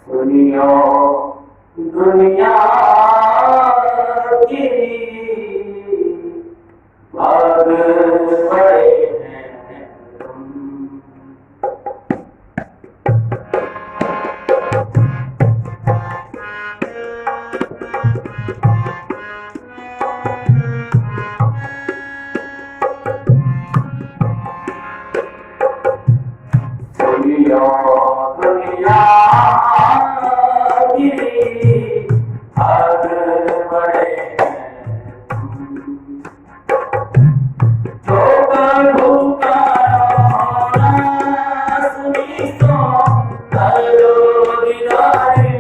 सुनियो दुनिया की भाग बड़े हैं तुम। सुनियो दुनिया भाग बड़े तो प्रभु का सुनी तो करो दीदारे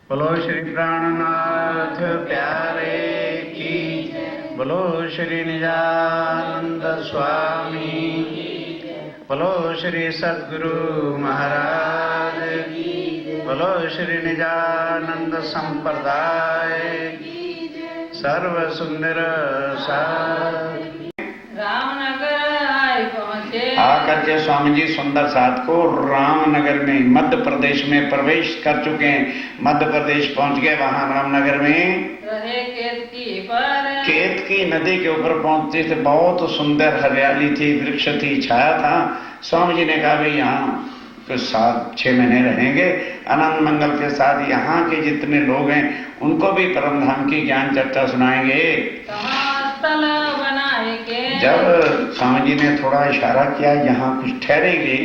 बोलो श्री प्राणनाथ प्यारे की, बोलो श्री निजानंद स्वामी, बोलो श्री सद्गुरु महाराज, बोलो श्री निजानंद संप्रदाय सर्व सुंदर साथ। आकर के स्वामी जी सुंदर साथ को रामनगर में मध्य प्रदेश में प्रवेश कर चुके हैं। मध्य प्रदेश पहुंच गए। वहां रामनगर में रहे केतकी पर, केतकी नदी के ऊपर पहुंचते थे। बहुत सुंदर हरियाली थी, वृक्ष थी, छाया था। स्वामी जी ने कहा भाई यहाँ कुछ 7-6 महीने रहेंगे। आनंद मंगल के साथ यहाँ के जितने लोग हैं उनको भी परम धाम की ज्ञान चर्चा सुनाएंगे। स्थल बनाएंगे। जब स्वामी जी ने थोड़ा इशारा किया यहाँ कुछ ठहरेंगे,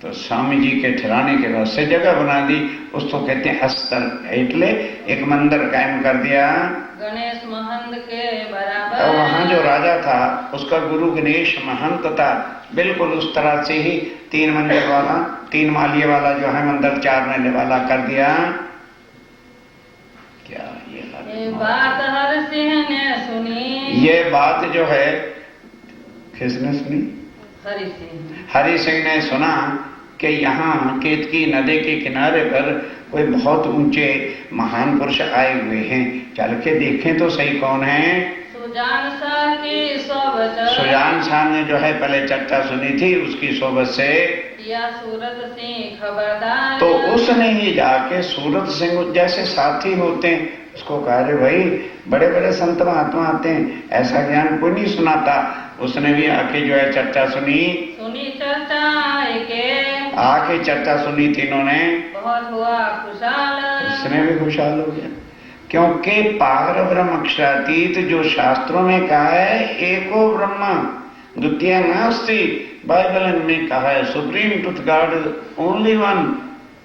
तो स्वामी जी के ठहराने के बाद से जगह बना दी। उसको कहते हैं अस्थल, એટલે एक मंदिर कायम कर दिया गणेश महंत के बराबर। और वहाँ जो राजा था उसका गुरु गणेश महंत था। बिल्कुल उस तरह से ही 3 मंदिर वाला, 3 मालिये वाला जो है मंदिर 4 महले वाला कर दिया। क्या ये बात हर सिंह ने सुनी। ये बात जो है किसने सुनी? हरि सिंह। हरि सिंह ने सुना कि यहाँ केतकी नदी के किनारे पर कोई बहुत ऊंचे महान पुरुष आए हुए हैं। चल के देखें तो सही कौन है। सुजान शाह की सोबत। सुजान शाह ने जो है पहले चर्चा सुनी थी, उसकी सोबत से या सूरत सिंह खबरदार। तो उसने ही जाके सूरत सिंह जैसे साथी होते हैं उसको कहा रे भाई बड़े बड़े संत महात्मा आते हैं, ऐसा ज्ञान कोई नहीं सुनाता। उसने भी आके जो है चर्चा सुनी चर्चा आके चर्चा सुनी तीनों ने। बहुत हुआ खुशहाल। उसने भी खुशहाल हो गया, क्योंकि पार ब्रह्म अक्षरातीत जो शास्त्रों में कहा है एको ब्रह्म द्वितीय नास्ति। बाइबल में कहा है supreme truth God only one.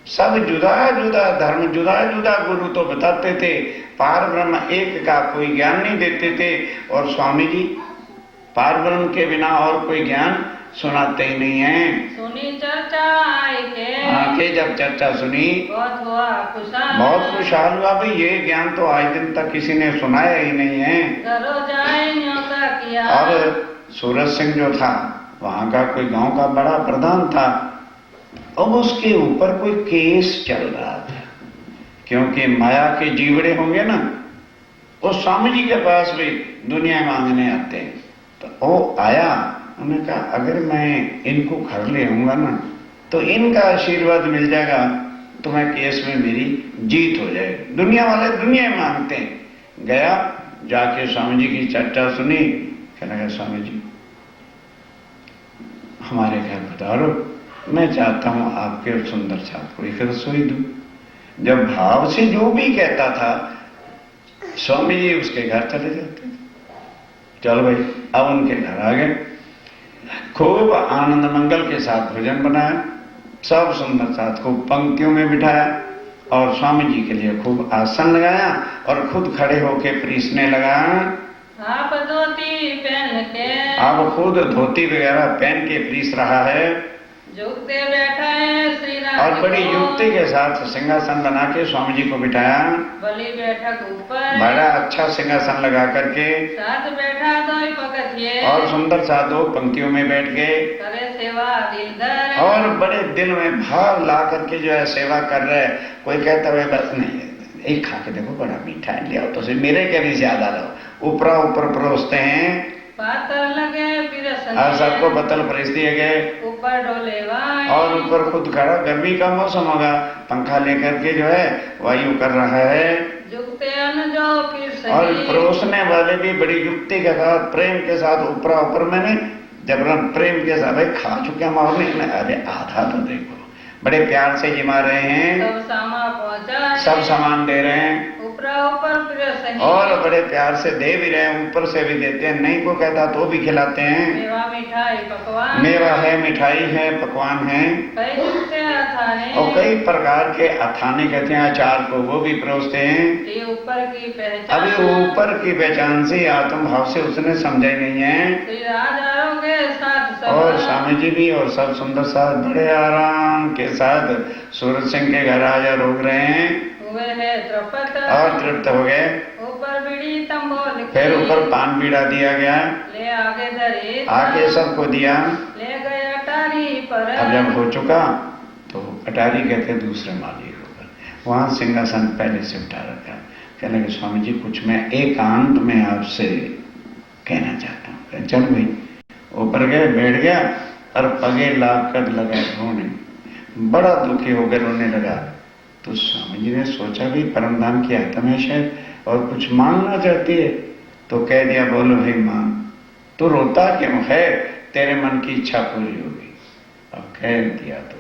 सब जुदा जुदा धर्म, जुदा जुदा गुरु तो बताते थे, पार ब्रह्म एक का कोई ज्ञान नहीं देते थे। और स्वामी जी पार ब्रह्म के बिना और कोई ज्ञान सुनाते ही नहीं है। सुनी चर्चा आके जब चर्चा सुनी बहुत हुआ खुशहाल। बहुत खुशहाल हुआ भाई, ये ज्ञान तो आज दिन तक किसी ने सुनाया ही नहीं है। किया। और सूरज सिंह जो था वहां का कोई गांव का बड़ा प्रधान था। अब उसके ऊपर कोई केस चल रहा था, क्योंकि माया के जीवड़े होंगे ना, वो स्वामी जी के पास भी दुनिया मांगने आते हैं। तो वो आया, उन्होंने कहा अगर मैं इनको घर ले आऊंगा ना तो इनका आशीर्वाद मिल जाएगा, तो मैं केस में मेरी जीत हो जाएगी। दुनिया वाले दुनिया मांगते हैं। गया, जाके स्वामी जी की चर्चा सुनी। कहने लगा स्वामी जी हमारे घर पधारो, मैं चाहता हूं आपके सुंदर साथ को एक रसोई दूं। जब भाव से जो भी कहता था स्वामी जी उसके घर चले जाते। चलो भाई, अब उनके घर आ गए। खूब आनंद मंगल के साथ भोजन बनाया, सब सुंदर साथ को पंक्तियों में बिठाया। और स्वामी जी के लिए खूब आसन लगाया और खुद खड़े होके परीसने लगा। आप धोती पहन के अब खुद धोती वगैरह पहन के परीस रहा है झुकते बैठा है श्री राम और बड़ी को। युक्ति के साथ सिंहासन बना के स्वामी जी को बिठाया। बलि बैठक ऊपर बड़ा अच्छा सिंहासन लगा करके साथ बैठा दो पकथिए और सुंदर सा 2 पंक्तियों में बैठ के करे सेवा दिल धर और बड़े दिल में भाव ला करके जो है सेवा कर रहे। कोई कहता है बस नहीं, एक खा के देखो बड़ा मीठा है, ले आओ तो मेरे कहने से याद आ रहा। ऊपरा ऊपर परोसते हैं पातर लगे पिरसन और सबको बतल परोस दिए गए ऊपर डोले और ऊपर खुद खड़ा। गर्मी का मौसम होगा, पंखा लेकर के जो है वायु कर रहा है। झुकते अन जो फिर और परोसने वाले भी बड़ी युक्ति के साथ प्रेम के साथ ऊपरा ऊपर मैंने जबरन प्रेम के साथ भाई खा चुके हम और नहीं, अरे आधा तो देखो, बड़े प्यार से जिमा रहे हैं, सब सामा पहुंचा सब सामान दे रहे हैं ऊपरा ऊपर पिरसन और बड़े प्यार से दे भी रहे हैं, ऊपर से भी देते हैं। नहीं को कहता तो भी खिलाते हैं। मेवा मिठाई पकवान मेवा है, मिठाई है, पकवान है कई झुकते अथाने और कई प्रकार के अथाने कहते हैं अचार को, वो भी परोसते हैं। ये ऊपर की पहचान अभी ऊपर की पहचान से आत्म भाव से उसने समझा ही नहीं है। श्री राजाओं के साथ सब और स्वामी जी भी और सब सुंदर साथ बड़े आराम के साथ सूरज सिंह के घर आजा रोक रहे हैं हुए है त्रपत और तृप्त हो गए। ऊपर बीड़ी तंबोल फिर ऊपर पान बीड़ा दिया गया, ले आगे धरे आगे सबको दिया। ले गए अटारी पर अब जब हो चुका तो अटारी कहते दूसरे माली होकर वहां सिंहासन पहले से उठा रखा। कहने लगे स्वामी जी कुछ मैं एकांत में आपसे कहना चाहता हूँ। चल भाई, ऊपर गए, बैठ गया और पगे लाग कर लगा रोने, बड़ा दुखी होकर रोने लगा। तो स्वामी जी ने सोचा भी परम धाम की आत्मा है शायद और कुछ मांगना चाहती है, तो कह दिया बोलो भाई मांग, तू रोता क्यों है, तेरे मन की इच्छा पूरी होगी। अब कह दिया तो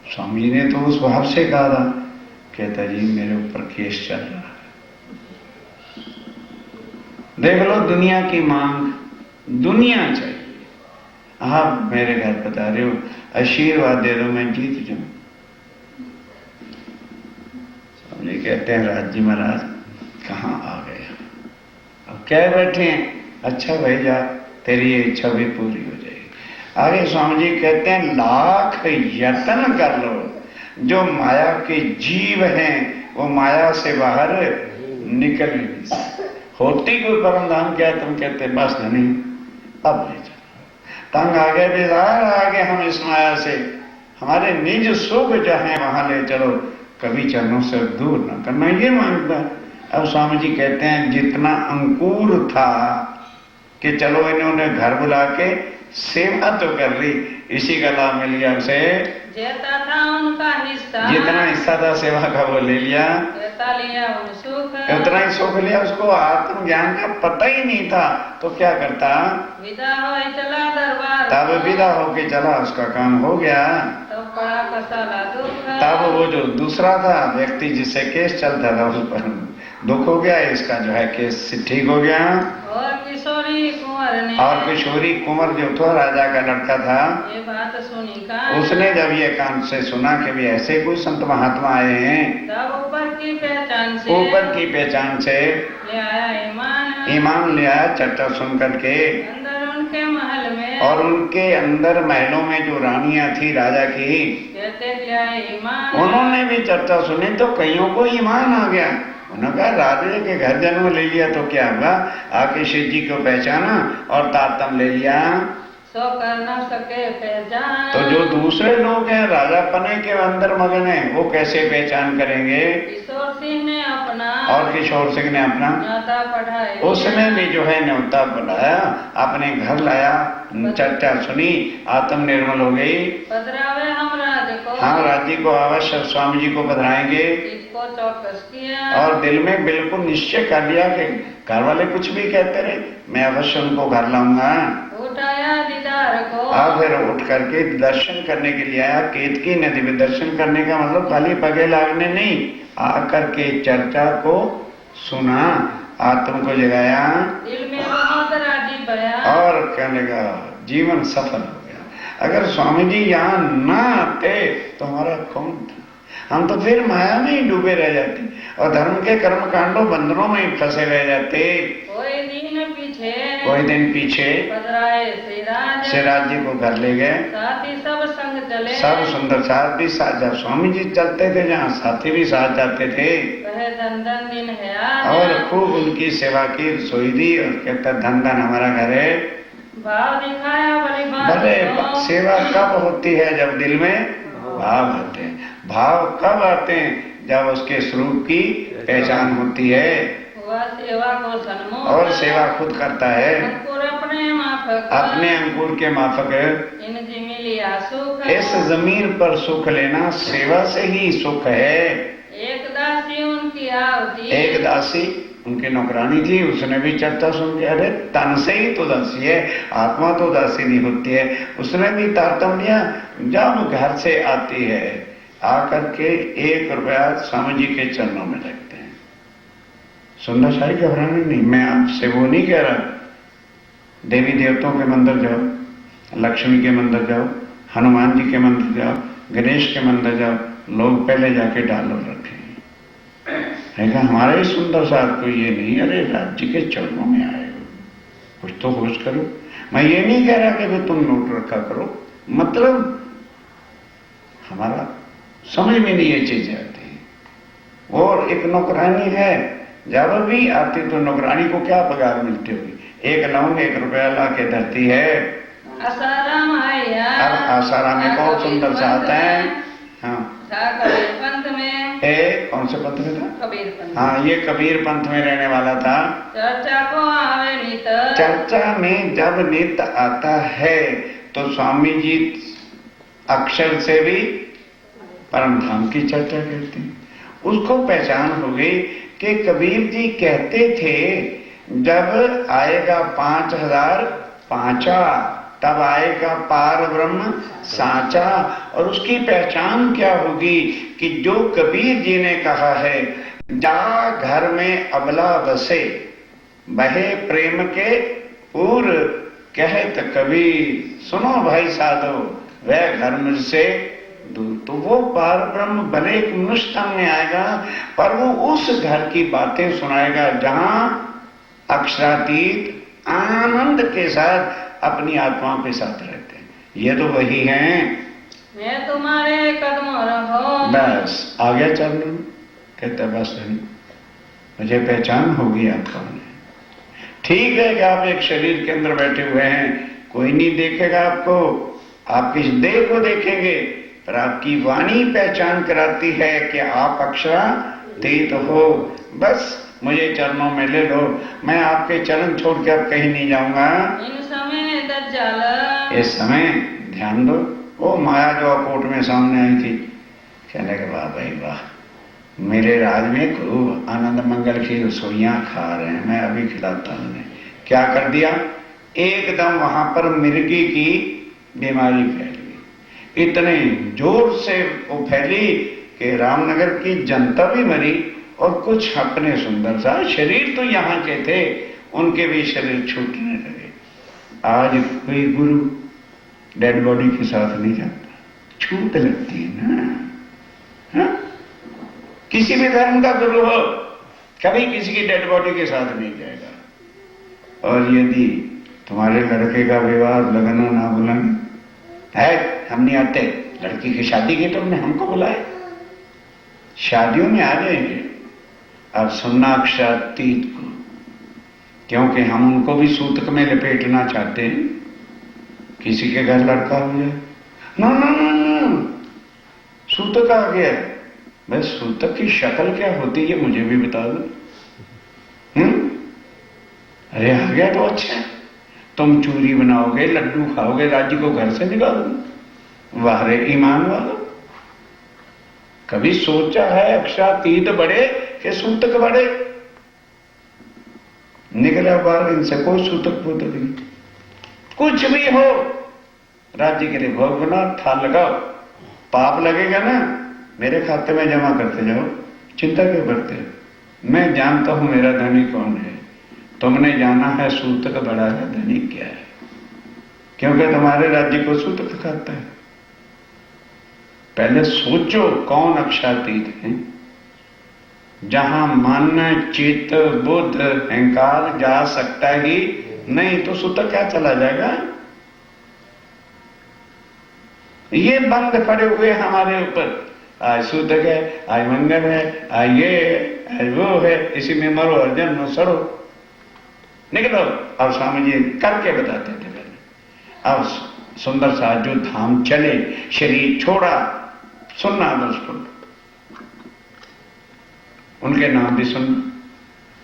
स्वामी जी ने तो उस भाव से कहा था, कहता जी मेरे ऊपर केस चल रहा है, देख लो दुनिया की मांग, दुनिया चाहिए, आप मेरे घर बता रहे हो, आशीर्वाद दे दो मैं जीत जाऊं। स्वामी कहते हैं राज जी महाराज कहाँ आ गए, अब कह बैठे हैं अच्छा भाई जा, तेरी ये इच्छा भी पूरी हो जाएगी। आगे स्वामी जी कहते हैं लाख यत्न कर लो, जो माया के जीव हैं वो माया से बाहर निकल नहीं सकते। होती कोई परम धाम क्या, तुम कहते बस नहीं अब ले चलो, तंग आ गए बेजार आ गए हम इस माया से, हमारे निज सुख चाहे वहां ले चलो, कभी चरणों से दूर न करना, ये मांगता। अब स्वामी जी कहते हैं जितना अंकुर था कि चलो इन्होंने घर बुला के सेवा तो कर ली, इसी का लाभ मिल गया उसे, जेता था उनका हिस्सा, जितना हिस्सा था सेवा का वो ले लिया, जेता लिया उन सुख, उतना ही सुख लिया, उसको आत्मज्ञान का पता ही नहीं था। तो क्या करता, विदा हो चला दरबार, तब विदा होके चला, उसका काम हो गया। तब पड़ा कसाला दुख, तब वो जो दूसरा था व्यक्ति जिससे केस चलता था उस पर दुख हो गया, इसका जो है केस ठीक हो गया। और किशोरी कुंवर ने, और किशोरी कुंवर जो था राजा का लड़का था, ये बात सुनी का, उसने जब ये कान से सुना कि भी ऐसे कोई संत महात्मा आए हैं, तब ऊपर की पहचान से, ऊपर की पहचान से ले आया ईमान, ईमान ले आया चर्चा सुन करके। अंदर उनके महल में, और उनके अंदर महलों में जो रानियां थी राजा की, कहते ले आए ईमान, उन्होंने भी चर्चा सुनी तो कईयों को ईमान आ गया। उन्होंने कहा राजे के घर जन्म ले लिया तो क्या हुआ, आके शिव जी को पहचाना और तारतम ले लिया, सो कर न सके पहचान। तो जो दूसरे लोग हैं राजा पने के अंदर मगन है, वो कैसे पहचान करेंगे। किशोर सिंह ने अपना, और किशोर सिंह ने अपना, न्योता पढ़ाई, उसने भी जो है न्योता बुलाया, अपने घर लाया, चर्चा सुनी, आत्म निर्मल हो गई। पधरावे हम राज को, हम राज्य को अवश्य स्वामी जी को बधाएंगे। इसको चौकस किया, और दिल में बिल्कुल निश्चय कर लिया कि घर वाले कुछ भी कहते रहे, मैं अवश्य उनको घर लाऊंगा। उठाया दीदार को, और फिर उठ करके दर्शन करने के लिए आया। केतकी नदी में दर्शन करने का मतलब खाली पगे लागने नहीं, आकर के चर्चा को सुना, आत्म को जगाया दिल में बहुत राजी बया, और कहने का जीवन सफल हो गया। अगर स्वामी जी यहाँ ना आते तो हमारा कौन था। हम तो फिर माया में ही डूबे रह जाते और धर्म के कर्म कांडों बंधनों में ही फंसे रह जाते। कोई दिन पीछे सिराज जी को घर ले गए, साथी सब संग चले, सब सुंदर साथ भी साथ, जब स्वामी जी चलते थे जहाँ साथी भी साथ जाते थे, कहे धन धन दिन है और खूब उनकी सेवा की, रसोई दी और कहता धन धन हमारा घर है। भाव दिखाया बड़ी बात भले तो। सेवा कब होती है? जब दिल में भाव आते हैं। भाव कब आते हैं? जब उसके स्वरूप की पहचान होती है वह सेवा को सन्मुख, और सेवा खुद करता है अंकुर अपने माफक, अपने अंकुर के माफक। इन जिमिलिया सुख, इस जमीन पर सुख लेना सेवा से ही सुख है। एक दासी उनकी आवती, एक दासी उनकी नौकरानी थी, उसने भी चर्चा सुन के, अरे तन से ही तो दासी है, आत्मा तो दासी नहीं होती है। उसने भी तारतम्य, जब घर से आती है आकर के 1 रुपया स्वामी जी के चरणों में लगते हैं। सुंदर शाही घबराने नहीं, मैं आपसे वो नहीं कह रहा। देवी देवताओं के मंदिर जाओ, लक्ष्मी के मंदिर जाओ, हनुमान जी के मंदिर जाओ, गणेश के मंदिर जाओ, लोग पहले जाके डालो रखे है। हमारे ही सुंदर साथ को ये नहीं, अरे राज्य के चरणों में आए हो, कुछ तो होश करो। मैं ये नहीं कह रहा कि भाई तुम नोट रखा करो, मतलब हमारा समझ में नहीं ये चीजें आती है। और एक नौकरानी है, जब भी आती तो नौकरानी को क्या पगार मिलती होगी? 1 लौंग 1 रुपया ला के धरती है। आसाराम आया, अब आसाराम में बहुत सुंदर साथ है। हाँ, कबीर पंथ में, कौन से पंथ में था? कबीर पंथ। हाँ, ये कबीर पंथ में रहने वाला था। चर्चा को आवे नित, चर्चा में जब नित आता है तो स्वामी जी अक्षर से भी परम धाम की चर्चा करते हैं। उसको पहचान हो गई कि कबीर जी कहते थे जब आएगा 5000 पांचा, तब आएगा पार ब्रह्म साचा। और उसकी पहचान क्या होगी कि जो कबीर जी ने कहा है, जा घर में अबला बसे, बहे प्रेम के पूर, कहत कबीर सुनो भाई साधो, वह घर मुझसे दूर। तो वो पार ब्रह्म भले एक मनुष्य तन में आएगा, पर वो उस घर की बातें सुनाएगा जहां अक्षरातीत आनंद के साथ अपनी आत्मा के साथ रहते हैं। ये तो वही हैं। मैं तुम्हारे कदमों रहो, बस आ गया चरण, कहते बस नहीं, मुझे पहचान होगी आप कौन है। ठीक है कि आप एक शरीर के अंदर बैठे हुए हैं, कोई नहीं देखेगा आपको, आपकी देह को देखेंगे, पर आपकी वाणी पहचान कराती है कि आप अक्षरातीत हो। बस मुझे चरणों में ले लो, मैं आपके चरण छोड़ के अब कहीं नहीं जाऊंगा। इन समय दज्जाल, इस समय ध्यान दो, वो माया जो कोर्ट में सामने आई थी, कहने के वाह भाई वाह, मेरे राज में खूब आनंद मंगल की रसोइयां खा रहे हैं, मैं अभी खिलाता हूं। उन्हें क्या कर दिया? एकदम वहां पर मिर्गी की बीमारी फैल गई, इतने जोर से वो फैली कि रामनगर की जनता भी मरी और कुछ अपने सुंदर सा शरीर तो यहाँ के थे, उनके भी शरीर छूटने लगे। आज कोई गुरु डेड बॉडी के साथ नहीं जाता, छूट लगती है ना। हा? किसी भी धर्म का गुरु हो, कभी किसी की डेड बॉडी के साथ नहीं जाएगा। और यदि तुम्हारे लड़के का विवाह लगना ना बुलाना है, हम नहीं आते, लड़की की शादी की तुमने हमको बुलाए, शादियों में आ जाएंगे। अब सुनना अक्षरातीत को, क्योंकि हम उनको भी सूतक में लपेटना चाहते हैं। किसी के घर लड़का हो जाए, ना ना ना ना, सूतक आ गया, बस सूतक की शक्ल क्या होती है मुझे भी बता दो। अरे आ गया तो अच्छा है, तुम चूरी बनाओगे, लड्डू खाओगे, राज्य को घर से निकालोगे। वाह रे ईमान वालों, कभी सोचा है अक्षरातीत बड़े कि सूतक बड़े? निकला बाहर, इनसे कोई सूतक पूतक नहीं। कुछ भी हो, राज्य के लिए भोग बना, थाल लगाओ, पाप लगेगा ना, मेरे खाते में जमा करते जाओ, चिंता क्यों करते हो? मैं जानता हूं मेरा धनी कौन है। तुमने जाना है सूतक बड़ा है, धनी क्या है, क्योंकि तुम्हारे राज्य को सूतक खाता है। पहले सोचो कौन अक्षातीत है, जहां मन चित्त बुद्ध अहंकार जा सकता ही नहीं, तो सुत क्या चला जाएगा। ये बंद पड़े हुए हमारे ऊपर, आज सूत है, आज मंगल है, आज ये है, आज वो है, इसी में मरो और जन्म सड़ो, निकलो। और स्वामी जी करके बताते थे पहले। अब सुंदर सा जो धाम चले, शरीर छोड़ा, सुनना दोस्तों, उनके नाम भी सुन।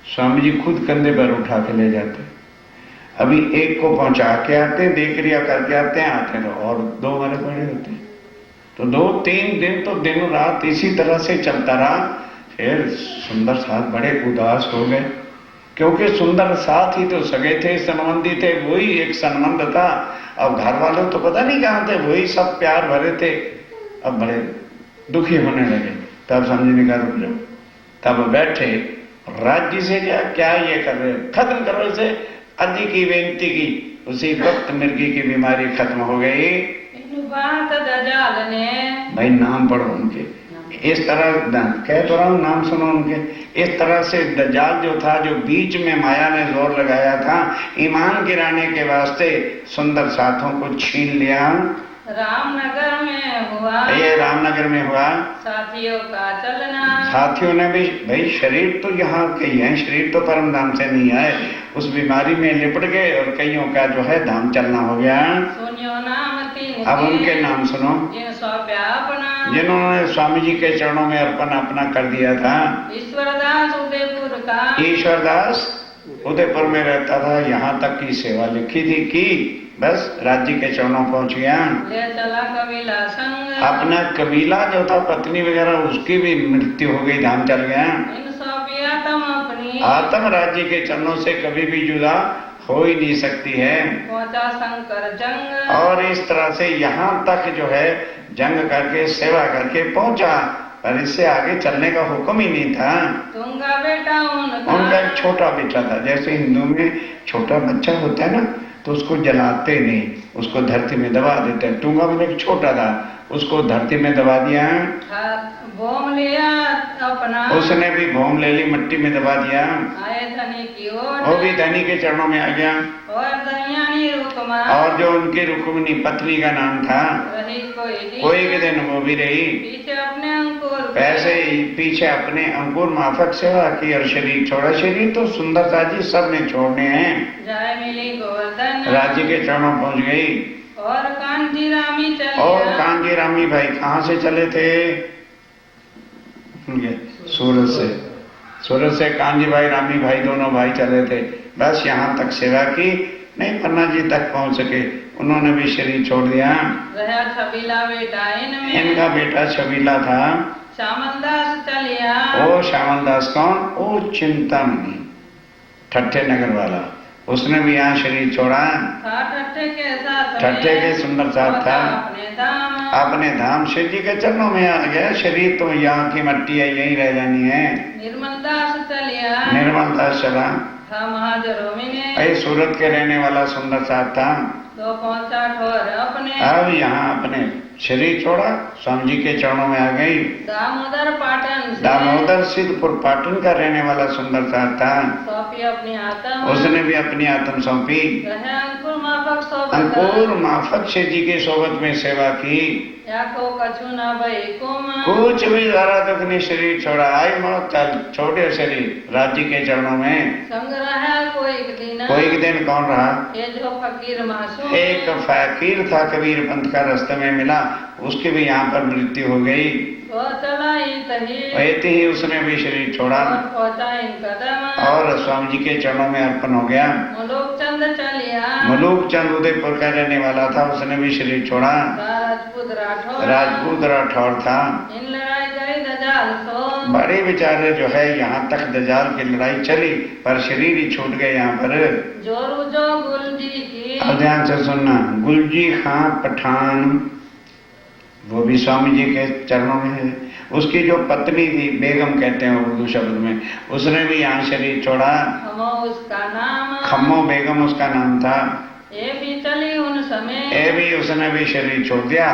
स्वामी जी खुद कंधे पर उठा के ले जाते। अभी एक को पहुंचा के आते, देख क्रिया करके आते हैं, आते हैं और दो हमारे बड़े होते हैं। तो 2-3 दिन तो दिन रात इसी तरह से चलता रहा। फिर सुंदर साथ बड़े उदास हो गए, क्योंकि सुंदर साथ ही तो सगे थे, संबंधी थे, वही एक संबंध था। अब घर वालों तो पता नहीं कहां थे, वही सब प्यार भरे थे। अब बड़े दुखी होने लगे। तब समझने का रुक जाओ। तब बैठे, राज्य से क्या ये कर रहे, खत्म करो इसे। अजी की बेनती की, उसी वक्त मिर्गी की बीमारी खत्म हो गई। बात दजाल ने, भाई नाम पढ़ो उनके, इस तरह कह तो रहा हूं, नाम सुनो उनके। इस तरह से दज्जाल जो था, जो बीच में माया ने जोर लगाया था ईमान गिराने के वास्ते, सुंदर साथों को छीन लिया। रामनगर में हुआ, ये रामनगर में हुआ। साथियों का चलना, साथियों ने भी, भाई शरीर तो यहाँ के ही है, शरीर तो परम धाम से नहीं है, उस बीमारी में लिपट गए और कईयों का जो है धाम चलना हो गया। सुनियो नाम तीन, अब उनके नाम सुनो, ये सौंपया अपना, जिन्होंने स्वामी जी के चरणों में अर्पण अपना कर दिया था। ईश्वरदास उदयपुर का, ईश्वरदास उदयपुर में रहता था, यहाँ तक की सेवा लिखी थी कि बस राज्य के चरणों पहुंच गया। ले चला कबीला संग, अपना कबीला जो था, पत्नी वगैरह, उसकी भी मृत्यु हो गई, धाम चल गया। इन सौंपिया तुम अपनी, आत्म राज्य के चरणों से कभी भी जुदा हो ही नहीं सकती है। पहुंचा शंकर जंग, और इस तरह से यहाँ तक जो है जंग करके सेवा करके पहुंचा, पर इससे आगे चलने का हुक्म ही नहीं था। तुंगा बेटा उनका एक छोटा बेटा था, जैसे हिंदू में छोटा बच्चा होता है ना, तो उसको जलाते नहीं, उसको धरती में दबा देते हैं। टूंगा में एक छोटा था, उसको धरती में दबा दिया, भोम लिया अपना, उसने भी भोम ले ली, मिट्टी में दबा दिया। आए धनी की ओर, वो भी धनी के चरणों में आ गया। और दयानी रुकमा, और जो उनकी रुक्मिणी पत्नी का नाम था, रही कोई के दिन वो भी रही। पीछे अपने अंकुर, ऐसे ही पीछे अपने अंकुर माफक सेवा की और शरीर छोड़ा। शरीर तो सुंदरता जी सब ने छोड़ने हैं। जाय मिली गोवर्धन, राज्य के चरणों पहुंच गई। और कांजी रामी चलिया, और कांजी रामी भाई कहाँ से चले थे? सूरत से। सूरत से कांजी भाई रामी भाई दोनों भाई चले थे। बस यहाँ तक सेवा की, नहीं पन्ना जी तक पहुंच सके, उन्होंने भी शरीर छोड़ दिया। रहा छबीला बेटा इनमें, इनका बेटा छबीला था। श्यामलदास चलिया, ओ श्यामलदास कौन? ओ चिंतामणि, ठट्ठे नगर वाला, उसने भी यहाँ शरीर छोड़ा। था ठट्ठे के साथ, ठट्ठे के सुंदर साथ था, अपने धाम, अपने धाम शिव जी के चरणों में आ गया। शरीर तो यहाँ की मट्टी है, यही रह जानी है। निर्मलदास चलिया, निर्मलदास चला, था महाजरों में, अरे सूरत के रहने वाला सुंदर साथ था। तो पहुंचा ठोर अपने, अब यहाँ अपने शरीर छोड़ा, स्वामी जी के चरणों में आ गई। दामोदर पाटन से, दामोदर सिद्धपुर पाटन का रहने वाला सुंदर साथ था। सौंपी अपनी आत्म, उसने भी अपनी आत्म सौंपी। रहे अंकुर माफक सोबत, अंकुर माफक शिव जी के सोबत में सेवा की। याको कछु न भई कुम, कुछ भी जरा दुख नहीं, शरीर छोड़ा। आई मौत, चल छोटे शरीर राज्य के चरणों में। संग रहा कोई दिन, कोई के दिन कौन रहा? ये जो फकीर मासूम, एक फकीर था, कबीर पंथ का रास्ते में मिला, उसकी भी यहाँ पर मृत्यु हो गई। तो चला ही तही, ऐसे ही उसने भी शरीर छोड़ा और पहुंचा इन कदम, और स्वामी जी के चरणों में अर्पण हो गया। मुलुक चंद चलिया, मलूक चंद उदयपुर का रहने वाला था, उसने भी शरीर छोड़ा। राजपूत राठौर, राजपूत राठौर था। इन लड़ाई गई दजाल सो, बड़े बेचारे जो है यहाँ तक दजाल की लड़ाई चली, पर शरीर ही छूट गए यहाँ पर। जोरू जो गुलजी की, अब ध्यान से सुनना, गुलजी खां पठान, वो भी स्वामी जी के चरणों में है। उसकी जो पत्नी थी, बेगम कहते हैं उर्दू शब्द में, उसने भी यहाँ शरीर छोड़ा। खमो उसका नाम, खम्मो बेगम उसका नाम था। ये भी चली उन समय, ये भी उसने भी शरीर छोड़ दिया।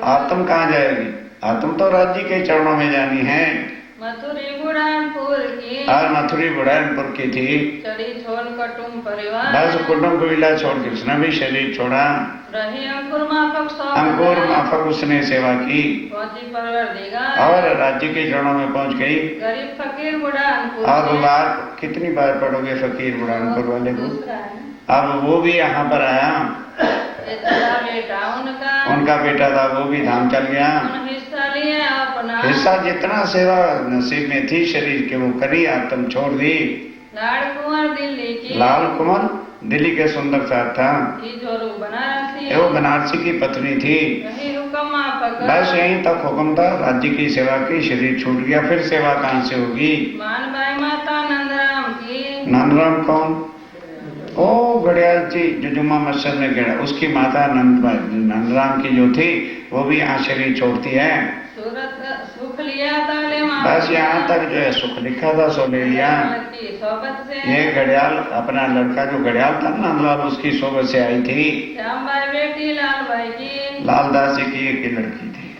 आत्म कहाँ जाएगी? तुम तो राज्य के चरणों में जानी है। मथुरी बुढ़ानपुर की और मथुरी बुढ़ानपुर की थी। चढ़ी छोड़ कुटुंब परिवार बस कुटुंब कबीला छोड़ के उसने भी शरीर छोड़ा। रही अंकुर माफक सौ अंकुर माफक उसने सेवा की पहुंची परवरदिगार और राज्य के चरणों में पहुंच गई। गरीब फकीर बुढ़ानपुर अब बार कितनी बार पढ़ोगे फकीर बुढ़ानपुर वाले को? दूसरा है अब वो भी यहाँ पर आया। ये चला बेटा उनका बेटा था, वो भी धाम चल गया। उन हिस्सा लिए अपना हिस्सा जितना सेवा नसीब में थी शरीर के वो करी, आत्म छोड़ दी। लाड़ कुंवर दिल्ली की लाल कुंवर दिल्ली के सुंदर साथ था। जोरू बनारसी वो बनारसी की पत्नी थी। वही हुक्म माफक बस यहीं तक हुक्म था, राज्य की सेवा की, शरीर छूट गया, फिर सेवा कहाँ से होगी? मान भाई माता नंदराम की नंदराम कौन? ओ घड़ियाल जी जो जुम्मा मस्जिद में गिरा, उसकी माता नंदराम की जो थी वो भी यहाँ शरीर छोड़ती है। सूरत सुख लिया ताले बस यहाँ तक जो है सुख लिखा था सो ले लिया। सोबत से ये घड़ियाल अपना लड़का जो घड़ियाल था नंदलाल उसकी सोबत से आई थी। श्याम भाई बेटी लाल भाई की लालदास जी की एक लड़की थी,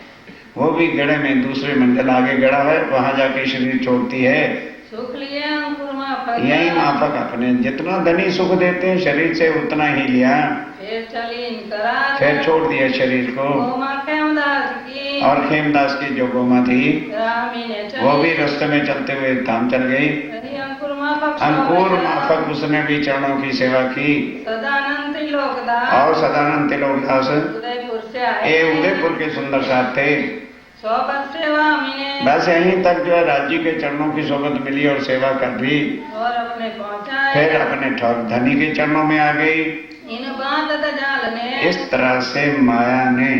वो भी गड़े में दूसरे मंजिल आगे गड़ा है, वहां जाके शरीर छोड़ती है। सुख लिया अंकुर माफक यही माफक अपने जितना धनी सुख देते हैं शरीर से उतना ही लिया, फिर चली इनकरा फिर छोड़ दिया शरीर को। गोमा खेमदास की और खेमदास की जो गोमा थी रामी ने चली वो भी रास्ते में चलते हुए धाम चल गई। वही अंकुर माफक अंकुर माफक उसने भी चरणों की सेवा की। सदानंद त्रिलोकदास और सदानंद त्रिलोकदास उदयपुर से आए ये उदयपुर के सुंदर साथ थे। सोबत सेवा मिने बस यहीं तक जो है राज्य के चरणों की सोबत मिली और सेवा कर दी। और अपने पहुंचाए फिर अपने ठौर धनी के चरणों में आ गई। इन बात जाल ने इस तरह से माया ने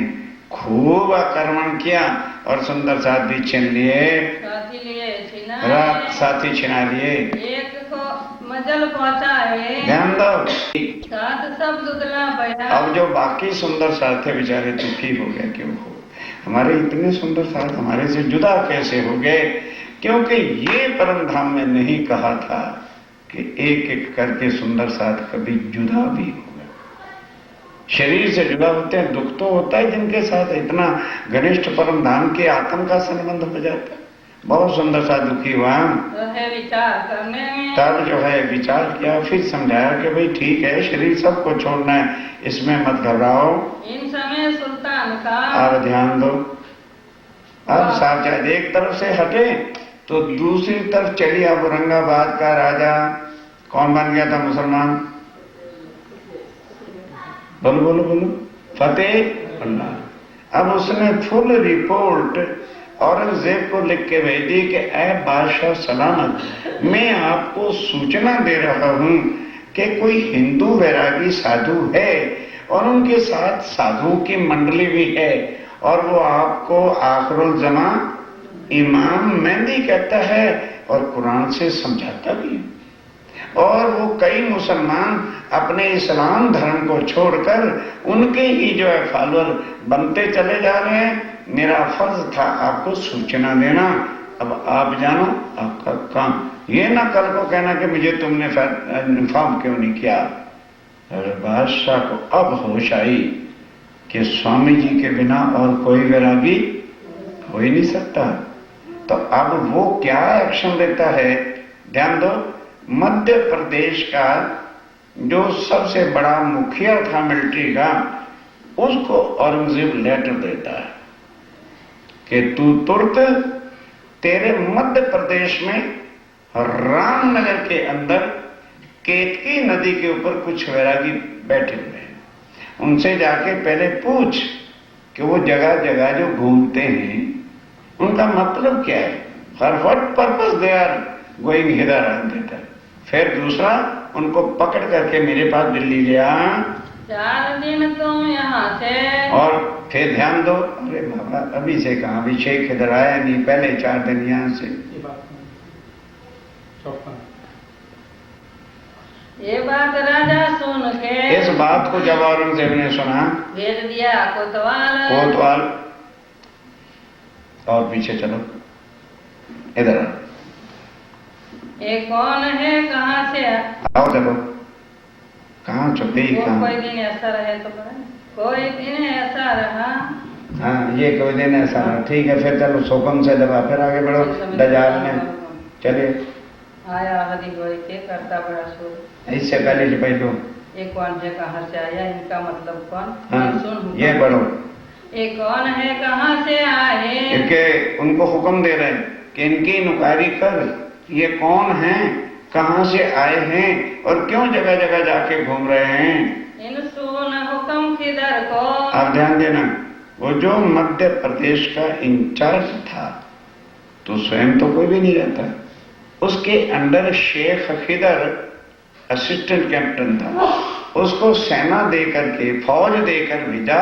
खूब आक्रमण किया और सुंदर साथ भी छीन लिए, साथी लिए छिना रात साथी छिना लिए। एक को मजल पहुंचाए ध्यान दो। साथ सब दुदला पया अब जो बाकी सुंदर साथ थे बेचारे दुखी हो गए, क्यों हो हमारे इतने सुंदर साथ हमारे से जुदा कैसे हो गए? क्योंकि ये परम धाम में नहीं कहा था कि एक एक करके सुंदर साथ कभी जुदा भी होगा। शरीर से जुदा होते हैं, दुख तो होता है जिनके साथ इतना घनिष्ठ परम धाम के आत्म का संबंध हो जाता है। बहुत सुंदर सा दुखी हुआ। तो है विचार करने में तब जो है विचार किया, फिर समझाया कि भाई ठीक है शरीर सबको छोड़ना है, इसमें मत घबराओ। इन समय सुल्तान का अब ध्यान दो। अब साहब एक तरफ से हटे तो दूसरी तरफ चली। अब औरंगाबाद का राजा कौन बन गया था मुसलमान? बोलो बोलो बोलो। फतेह अल्लाह। अब उसने फुल रिपोर्ट औरंगजेब को लिख के भेज दी कि ऐ बादशाह सलामत, मैं आपको सूचना दे रहा हूं कि कोई हिंदू वैरागी साधु है और उनके साथ साधुओं की मंडली भी है और वो आपको आखिरुल जमा इमाम मेहंदी कहता है और कुरान से समझाता भी है। और वो कई मुसलमान अपने इस्लाम धर्म को छोड़कर उनके ही जो है फॉलोअर बनते चले जा रहे हैं। मेरा फर्ज था आपको सूचना देना। अब आप जानो आपका काम, ये ना कल को कहना कि मुझे तुमने इन्फॉर्म क्यों नहीं किया। अरे बादशाह को अब होश आई कि स्वामी जी के बिना और कोई वैरागी हो ही नहीं सकता। तो अब वो क्या एक्शन लेता है, ध्यान दो। मध्य प्रदेश का जो सबसे बड़ा मुखिया था मिलिट्री का, उसको औरंगजेब लेटर देता है कि तू तुरंत, तेरे मध्य प्रदेश में रामनगर के अंदर केतकी नदी के ऊपर कुछ वैरागी बैठे हुए हैं, उनसे जाके पहले पूछ कि वो जगह जगह जो घूमते हैं उनका मतलब क्या है, for what purpose they are going hither and there. फिर दूसरा, उनको पकड़ करके मेरे पास दिल्ली ले आ। 4 दिन तुम यहाँ से। और फिर ध्यान दो, अरे बाबा अभी से कहाँ, अभी शेख इधर आया नहीं, पहले 4 दिन यहाँ से। ये बात राजा सुन के, इस बात को जब औरंगजेब ने सुना, भेज दिया कोतवाल और पीछे चलो, इधर आओ। ये कौन है, कहाँ से आओ चलो। कहाँ छुपे ही वो कहाँ? कोई दिन ऐसा रहे तो बड़ा, कोई दिन ऐसा रहा हाँ ये कोई दिन ऐसा ना, ठीक है फिर चलो सोकम से दबा, फिर आगे बढ़ो दजाल में चलिए। आया हरी गोई के करता बड़ा शोर। इससे पहले जो पहले ये कौन है कहाँ से आया, इनका मतलब कौन? हाँ सुन ये बढ़ो। ये कौन है कहाँ से आए? के उनको हुक्म दे रहे हैं कि इनकी नुकारी कर, ये कौन हैं, कहाँ से आए हैं और क्यों जगह जगह जाके घूम रहे हैं। इन सुन हुक्म किधर को। आप ध्यान देना, वो जो मध्य प्रदेश का इंचार्ज था तो स्वयं तो कोई भी नहीं रहता, उसके under Sheikh Khidr assistant captain था, उसको सेना दे करके फौज देकर भेजा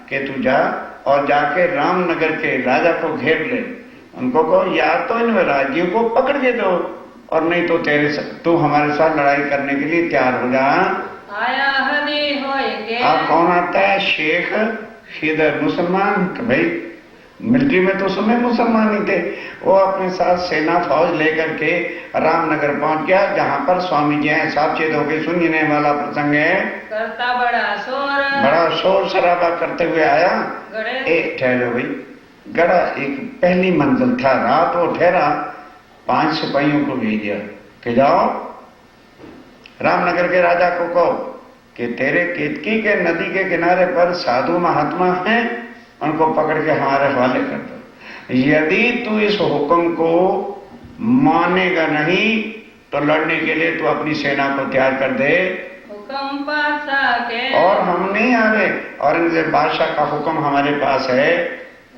कि तू जा और जाके रामनगर के राजा को घेर ले, उनको कहो या तो इन राज्यों को पकड़ के दो और नहीं तो तू हमारे साथ लड़ाई करने के लिए तैयार हो जा। आया हदी होए के। आप कौन आता है? शेख खिदर, मुसलमान। भाई मिलिट्री में तो सुने मुसलमान ही थे। वो अपने साथ सेना फौज लेकर के रामनगर पहुंच गया, जहां पर स्वामी जी हैं। सावचेत होकर सुनने वाला प्रसंग है। करता बड़ा शोर शराबा करते हुए आया। एक ठहरो भाई, गड़ा एक पहली मंजिल था, रात वो ठहरा, 5 सिपाहियों को भेज दिया कि जाओ रामनगर के राजा को कहो कि तेरे केतकी के नदी के किनारे पर साधु महात्मा हैं, उनको पकड़ के हमारे हवाले कर दो। यदि तू इस हुक्म को मानेगा नहीं तो लड़ने के लिए तू अपनी सेना को तैयार कर दे। हुक्म बादशाह के। और हम नहीं आ रहे, औरंगजेब बादशाह का हुक्म हमारे पास है,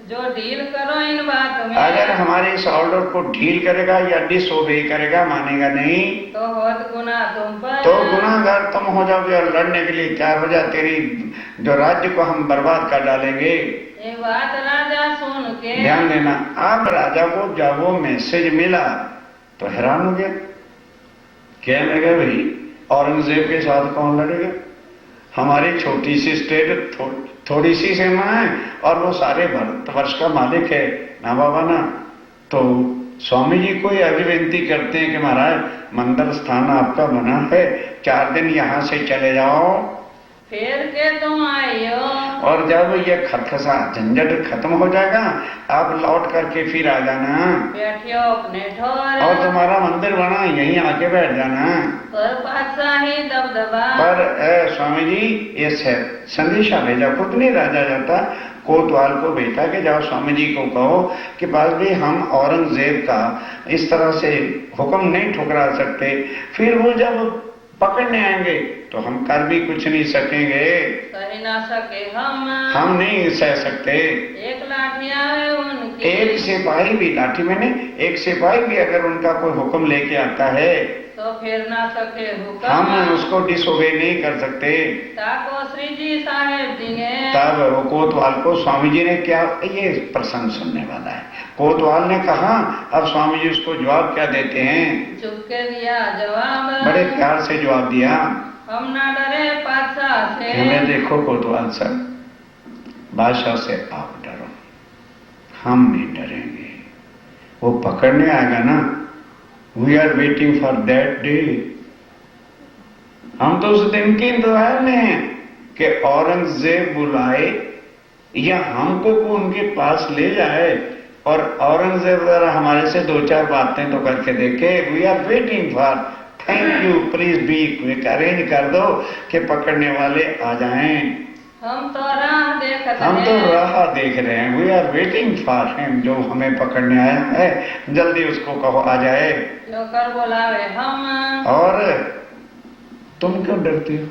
जो डील करो इन बात में। अगर हमारे इस ऑर्डर को ढील करेगा या डिसओबे करेगा, मानेगा नहीं तो बहुत गुनाह तुम पर। तो गुनाहगार तुम हो जाओगे और लड़ने के लिए तैयार हो जा, तेरी जो राज्य को हम बर्बाद कर डालेंगे। ये बात राजा सुन के। ध्यान देना, अब राजा को जब वो मैसेज मिला तो हैरान हो गया, क्या लगा भाई औरंगजेब के साथ कौन लड़ेगा, हमारी छोटी सी स्टेट, थोड़ी सी सेना है और वो सारे भारतवर्ष का मालिक है ना बाबा ना। तो स्वामी जी को अभिविनती करते हैं कि महाराज मंदिर स्थान आपका बना है, 4 दिन यहाँ से चले जाओ, फिर के तुम आइयो, और जब ये खटखसा झंझट खत्म हो जाएगा आप लौट करके फिर आ जाना, बैठियो अपने ठोर, और तुम्हारा मंदिर बना यहीं आके बैठ जाना। पर बादशाही दबदबा। पर स्वामी जी ये संदेशा भेजा, खुद नहीं राजा जाता, कोतवाल को भेजा कि जाओ स्वामी जी को कहो कि बात भी हम औरंगजेब का इस तरह से हुक्म नहीं ठुकरा सकते, फिर वो जब पकड़ने आएंगे तो हम कर भी कुछ नहीं सकेंगे, सही ना सके हम नहीं सह सकते। एक लाठी आवे उनकी, एक सिपाही भी, लाठी मैंने एक सिपाही भी अगर उनका कोई हुक्म लेके आता है तो फिर ना सके हुक्म, हम उसको डिसोबे नहीं कर सकते। ताको श्री जी साहेब जी ने। तब वो कोतवाल को स्वामी जी ने क्या, ये प्रसंग सुनने वाला है, कोतवाल ने कहा, अब स्वामी जी उसको जवाब क्या देते हैं, चुपके दिया जवाब, बड़े प्यार से जवाब दिया, हम ना डरे बादशाह से। हमें देखो कोतवाल साहब, बादशाह से आप डरो, हम नहीं डरेंगे, वो पकड़ने आएगा ना, we are waiting for that day, हम तो उस दिन के इंतजार में हैं कि औरंगजेब बुलाए या हमको को उनके पास ले जाए और औरंगजेब जरा हमारे से 2-4 बातें तो करके देखे। We are waiting for, thank you, please be arrange कर दो कि पकड़ने वाले आ जाएं। हम तो राह देख रहे हैं, हम तो राह देख रहे हैं, we are waiting for him, जो हमें पकड़ने आया है जल्दी उसको कहो आ जाए। जो कर बोलावे हम। और तुम क्यों डरती हो,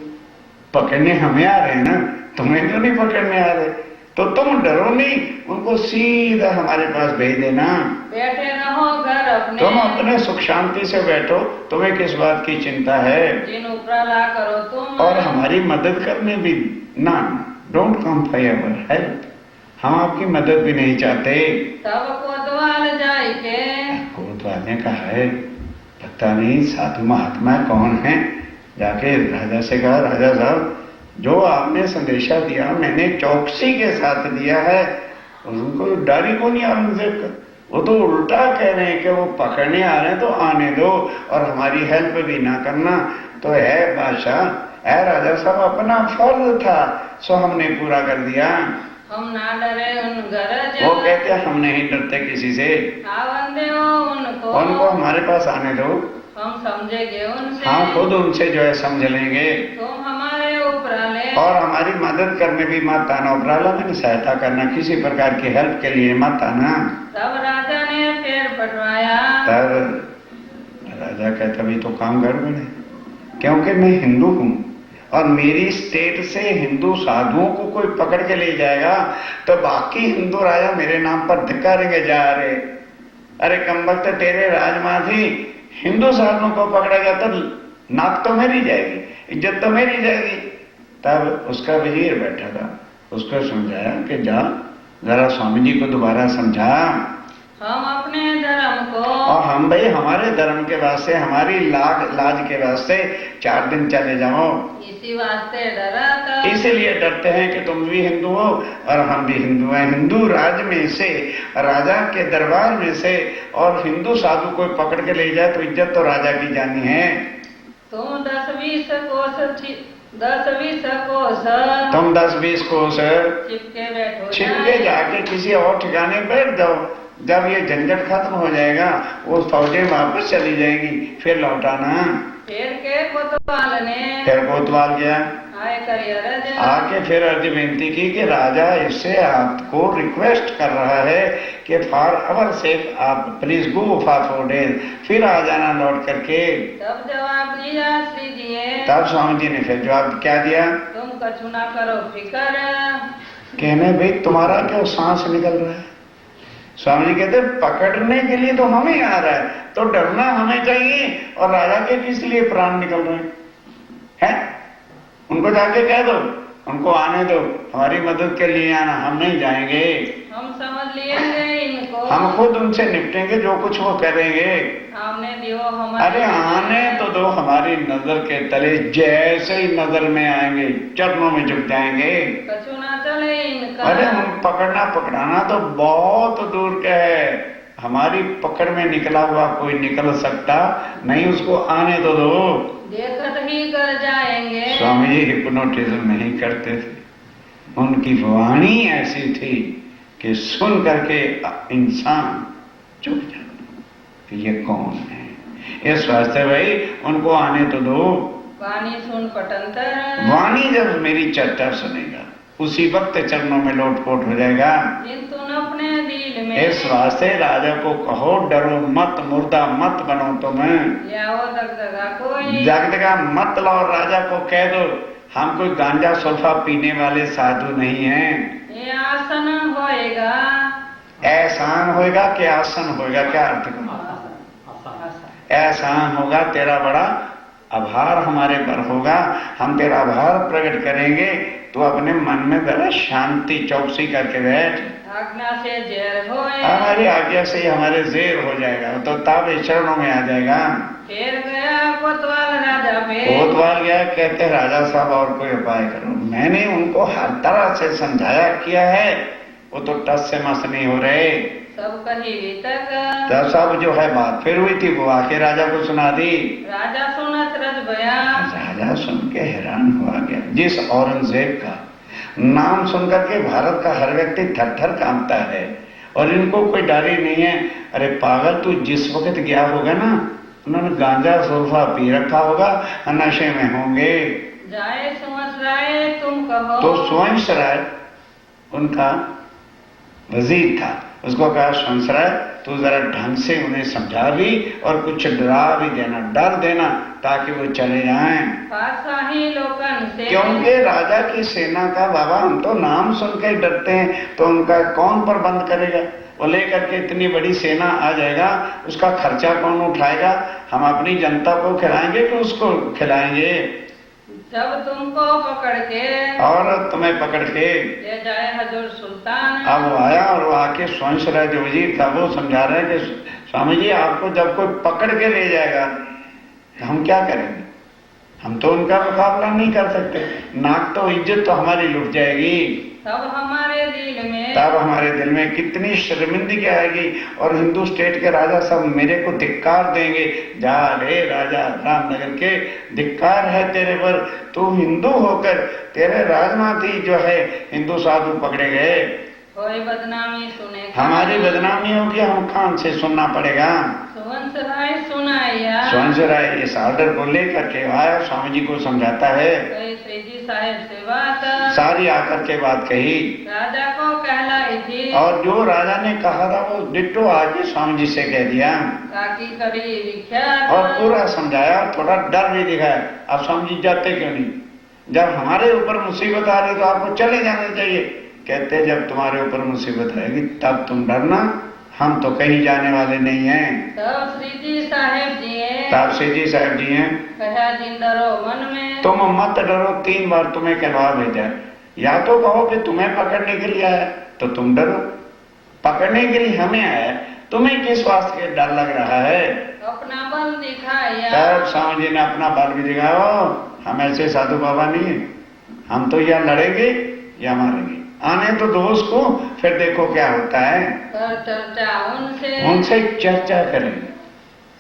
पकड़ने हमें आ रहे हैं ना, तुम्हें क्यों नहीं पकड़ने आ रहे, तो तुम डरो नहीं, उनको सीधा हमारे पास भेज देना, बैठे रहो घर अपने, तुम अपने सुख शांति से बैठो, तुम्हें किस बात की चिंता है, दिन उपराला करो तुम, और हमारी मदद करने भी ना, don't come for our help, हम आपकी मदद भी नहीं चाहते। तब कोतवाल जाए के, कोतवाल ने कहा है पता नहीं साधु महात्मा कौन है, जाके राजा से कहा, राजा साहब जो आपने संदेशा दिया मैंने चौकसी के साथ दिया है, उनको डर ही को नहीं औरंगजेब का, वो तो उल्टा कह रहे हैं कि वो पकड़ने आ रहे हैं तो आने दो और हमारी हेल्प भी ना करना, तो है बादशाह, है राजा साहब, अपना फर्ज था सो हमने पूरा कर दिया। हम ना डरे उन गरज वो कहते हैं हम नहीं डरते किसी से, आवंदे हो उनको उनको हमारे पास आने दो, हम समझेंगे उनसे हम खुद उनसे जो है समझ लेंगे, तुम हमारे उपराले और हमारी मदद करने भी मत आना। उपराला मैंने सहायता करना, किसी प्रकार की हेल्प के लिए मत आना। तब राजा ने फेर पटवाया। तब राजा कहता भी तो काम गड़बड़ है, क्योंकि मैं हिंदू हूं और मेरी स्टेट से हिंदू साधुओं को कोई पकड़ के ले जाएगा तो बाकी हिंदू राजा मेरे नाम पर धिक्कारेंगे जा रहे। अरे कमबख्त तेरे राजमाधी हिंदू साधुओं को पकड़ेगा तो नाक तो मेरी जाएगी, इज्जत तो मेरी जाएगी। तब उसका वजीर बैठा था, उसको समझाया कि जा जरा स्वामी जी को दोबारा समझा, हम अपने धर्म को और हम भाई हमारे धर्म के वास्ते, हमारी लाज के वास्ते 4 दिन चले जाओ, इसी वास्ते डरा था। इसीलिए डरते हैं कि तुम भी हिंदू हो और हम भी हिंदू हैं। हिंदू राज में से, राजा के दरबार में से और हिंदू साधु कोई पकड़ के ले जाए तो इज्जत तो राजा की जानी है। तुम 10-20 कोस तुम 10-20 कोस चिपके बैठो छिपके जाके किसी और ठिकाने बैठ जाओ। जब ये झंझट खत्म हो जाएगा वो फौजें वापस चली जाएगी, फिर लौटाना। फिर के कोतवाल ने फिर कोतवाल गया, आए करी अरज आके फिर अर्ज बेनती की कि राजा इससे आपको रिक्वेस्ट कर रहा है कि फॉर अवर सेफ आप प्लीज गो फॉर 4 डेज, फिर आ जाना लौट करके। तब जवाब दिया श्री जी ने। तब स्वामी जी ने फिर जवाब क्या दिया? तुम कछु ना करो फिकर। कहने भाई तुम्हारा क्यों सांस निकल रहा है? स्वामी जी कहते पकड़ने के लिए तो हमें आ रहा है, तो डरना हमें चाहिए, और राजा के किस लिए प्राण निकल रहे हैं? उनको जाके कह दो, उनको आने दो, हमारी मदद के लिए आना, हम नहीं जाएंगे, हम समझ लेंगे इनको, हम खुद उनसे निपटेंगे जो कुछ वो करेंगे। हमने दियो हमारे। अरे आने तो दो, हमारी नजर के तले जैसे ही नजर में आएंगे चरणों में झुक जाएंगे। कछु ना चले इनका। अरे हम पकड़ना पकड़ाना तो बहुत दूर का है, हमारी पकड़ में निकला हुआ कोई निकल सकता नहीं, उसको आने तो दो, देखत ही कर जाएंगे। स्वामी जी हिप्नोटिज्म नहीं करते थे, उनकी वाणी ऐसी थी कि सुन करके इंसान चुप जाता कि ये कौन है। इस वास्ते भाई उनको आने तो दो। वाणी सुन पटंतर। वाणी जब मेरी चर्चा सुनेगा उसी वक्त चरणों में लोटपोट हो जाएगा। किंतु अपने दिल में। इस वास्ते राजा को कहो डरो मत, मुर्दा मत बनो तुम्हें, लियाओ दगदगा कोई। दगदगा मत लाओ। राजा को कह दो हम कोई गांजा सुल्फा पीने वाले साधु नहीं हैं। ये आसन होएगा। एहसान होएगा कि आसन होएगा, क्या अर्थ? एहसान होगा, तेरा बड़ा आभार हमारे पर होगा, हम तेरा आभार प्रकट करेंगे, तो अपने मन में जरा शांति चौकसी करके बैठ। आज्ञा से जेर होए। हमारी आज्ञा से ही हमारे जेर हो जाएगा, तो ताबे चरणों में आ जाएगा। फिर गया कोतवाल राजा पे। कोतवाल गया, कहते राजा साहब और कोई उपाय करो। मैंने उनको हर तरह से समझाया किया है, वो तो टस से मस नहीं हो रहे। सब कही तक। तब सब जो है बात फिर हुई थी वो आके राजा को सुना दी। राजा सुनत रज भया। राजा सुन के हैरान हुआ गया। जिस औरंगजेब का नाम सुनकर के भारत का हर व्यक्ति थर थर कांपता है और इनको कोई डर ही नहीं है। अरे पागल, तू जिस वक्त गया होगा ना, उन्होंने गांजा सुल्फा पी रखा होगा, नशे में होंगे। जाए सुमस राय तुम कहो। तो स्वयंसराय उनका वजीर था, उसको कहा स्वयंसराय तू जरा ढंग से उन्हें समझा भी और कुछ डरा भी देना, डर देना, ताकि वो चले जाएं। पातशाही लोकन से। क्योंकि राजा की सेना का बाबा हम तो नाम सुन के डरते हैं, तो उनका कौन प्रबंध करेगा? वो लेकर के इतनी बड़ी सेना आ जाएगा, उसका खर्चा कौन उठाएगा? हम अपनी जनता को खिलाएंगे कि उसको खिलाएंगे? जब तुमको पकड़ के। और तुम्हें पकड़ के ले जाए हजूर सुल्तान। अब वो आया और वो आके स्वयंसराय जो वजीर था वो समझा रहे हैं कि स्वामी जी आपको जब कोई पकड़ के ले जाएगा तो हम क्या करेंगे? हम तो उनका मुकाबला नहीं कर सकते। नाक तो इज्जत तो हमारी लुट जाएगी। तब हमारे दिल में तब हमारे दिल में कितनी शर्मिंदगी आएगी और हिंदू स्टेट के राजा सब मेरे को धिक्कार देंगे। जा रे राजा रामनगर के, धिक्कार है तेरे पर, तू हिंदू होकर तेरे राजनाथ ही जो है हिंदू साधु पकड़े गए। कोई बदनामी सुने, हमारी बदनामी होगी, हम कान से सुनना पड़ेगा। सुवंश राय सुनाया, सुवंश राय इस आर्डर को लेकर के आया, स्वामी जी को समझाता है। कई श्री जी साहेब से बात सारी आकर के बात कही राजा को कहलाई थी, और जो राजा ने कहा था वो डिट्टो आके स्वामी जी से कह दिया काकी करी विख्यात। और पूरा समझाया, थोड़ा डर भी दिखाया। अब स्वामी जी जाते क्यों नहीं? जब हमारे ऊपर मुसीबत आ रही तो आपको चले जाना चाहिए। कहते जब तुम्हारे ऊपर मुसीबत आएगी तब तुम डरना, हम तो कहीं जाने वाले नहीं हैं। तब श्री जी साहेब जी तब श्री जी साहब जी हैं, कहा जिन डरो मन में, तुम मत डरो। 3 बार तुम्हें कहवा भेजा, या तो कहो कि तुम्हें पकड़ने के लिए आया तो तुम डरो, पकड़ने के लिए हमें आया, तुम्हें किस वास्ते के डर लग रहा है? अपना बल दिखाया। तब स्वामी जी ने अपना बल भी दिखाया। हम ऐसे साधु बाबा नहीं है, हम तो या लड़ेंगे या मारेंगे। आने तो दो उसको, फिर देखो क्या होता है। कर चर्चा उनसे चर्चा करेंगे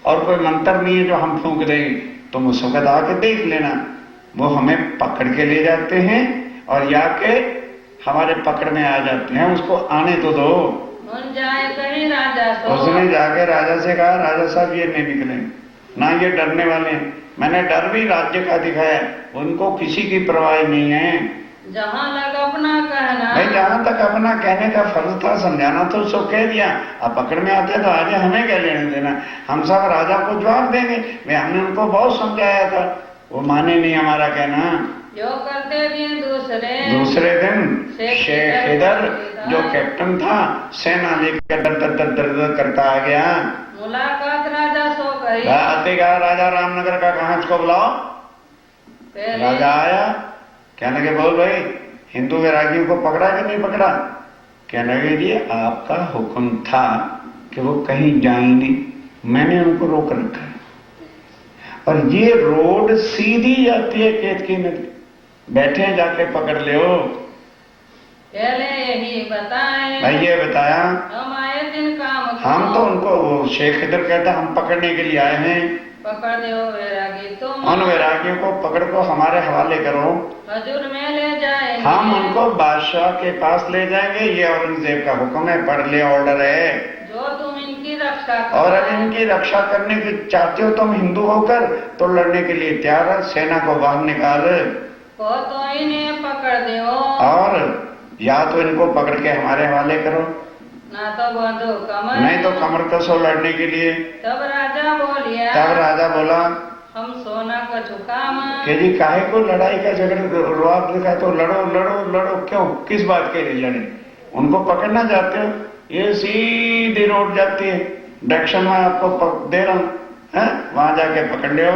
और कोई मंत्र नहीं है जो हम फूंक देंगे। तुम उस वक्त आके देख लेना, वो हमें पकड़ के ले जाते हैं और या के हमारे पकड़ में आ जाते हैं। उसको आने तो दो। जाए कहीं राजा तो उसने जाके राजा से कहा, राजा साहब ये नहीं निकले ना, ये डरने वाले हैं। मैंने डर भी राज्य का दिखाया, उनको किसी की परवाह नहीं है। जहाँ लग अपना कहना, भाई जहां तक अपना कहने का फर्ज था, समझाना तो उसको कह दिया। अब पकड़ में आते तो आज हमें क्या लेने देना, हम सब राजा को जवाब देंगे। भाई हमने उनको बहुत समझाया था, वो माने नहीं हमारा कहना। जो करते दिन दूसरे दिन शेख हैदर जो कैप्टन था, सेना लेकर दर करता आ गया। मुलाकात राजा सो गई। आते कहा राजा रामनगर का कहाँ, इसको बुलाओ। राजा आया, कहने लगे बोल भाई हिंदू वैरागियों को पकड़ा कि नहीं पकड़ा? कहने लगे जी आपका हुक्म था कि वो कहीं जाए नहीं, मैंने उनको रोक रखा है। और ये रोड सीधी जाती है केतकी नदी, बैठे जाके पकड़ ले। पहले यही बताए, भाई ये बताया, हम आए दिन काम हम तो उनको, वो शेख इधर कहता हम पकड़ने के लिए आए हैं, पकड़ दो वैरागी तुम, उन वैरागियों को पकड़ को हमारे हवाले करो, हजूर में ले जाएंगे, हम उनको बादशाह के पास ले जाएंगे। ये औरंगजेब का हुक्म है, पढ़ ले, ऑर्डर है। जो तुम इनकी रक्षा करो। और अब इनकी रक्षा करने की चाहते हो तुम हिंदू होकर, तो लड़ने के लिए तैयार है, सेना को बाहर निकाल को तो इन्हें पकड़ दो, और या तो इनको पकड़ के हमारे हवाले करो, ना तो बांधो कमर, नहीं तो कमर कसो लड़ने के लिए। तब राजा बोलिया, तब राजा बोला हम सोना को झुकाम, कि जी काहे को लड़ाई का झगड़े रुआब दिखा, तो लड़ो लड़ो लड़ो, क्यों, किस बात के लिए लड़े? उनको पकड़ना चाहते हो, ये सीधी रोड जाती है, डायरेक्शन में आपको दे रहा हूँ, वहां जाके पकड़ ले,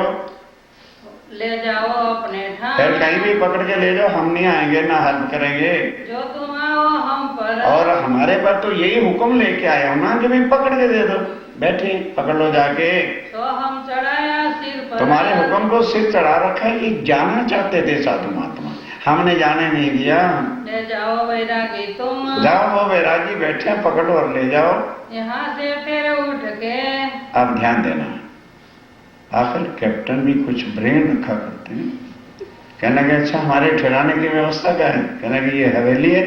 ले जाओ अपने ठाम, फिर कहीं भी पकड़ के ले जाओ, हम नहीं आएंगे ना हेल्प करेंगे। जो तुम आओ हम पर, और हमारे पर तो यही हुक्म लेके आया हूं ना कि भाई पकड़ के दे दो, बैठे पकड़ लो जाके। तो हम चढ़ाया सिर पर, तुम्हारे हुक्म को सिर चढ़ा रखा है। ये जाना चाहते थे साधु महात्मा, हमने जाने नहीं दिया। ले जाओ वैरागी तुम, जाओ, वो वैरागी बैठे पकड़ो और ले जाओ। यहाँ से फिर उठ के, अब ध्यान देना, आखिर कैप्टन भी कुछ ब्रेन रखा करते हैं। कहने लगे अच्छा हमारे ठहराने की व्यवस्था क्या है? कहने लगे ये हवेली है,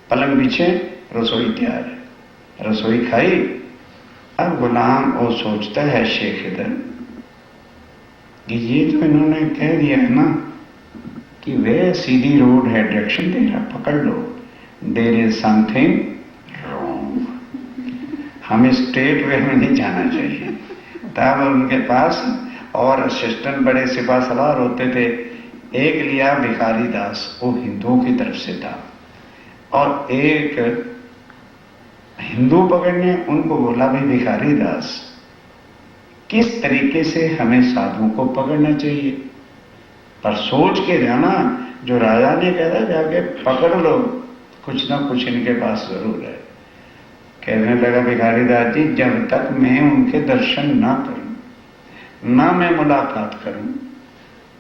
पलंग बिछे, रसोई तैयार है। रसोई खाई। अब गुलाम वो सोचता है शेख इधर कि ये तो इन्होंने कह दिया है ना कि वे सीधी रोड है, डायरेक्शन दे रहा, पकड़ लो, देयर इज समथिंग रॉन्ग, हमें स्ट्रेट वे में नहीं जाना चाहिए। तब उनके पास और असिस्टेंट बड़े सिपा सलार होते थे। एक लिया भिखारी दास, वो हिंदुओं की तरफ से था, और एक हिंदू पकड़ने, उनको बोला भाई भिखारी दास किस तरीके से हमें साधुओं को पकड़ना चाहिए, पर सोच के जाना, जो राजा ने कहा जाके पकड़ लो, कुछ ना कुछ इनके पास जरूर है। कहने लगा भिखारी दास जी जब तक मैं उनके दर्शन ना करूं, ना मैं मुलाकात करूं,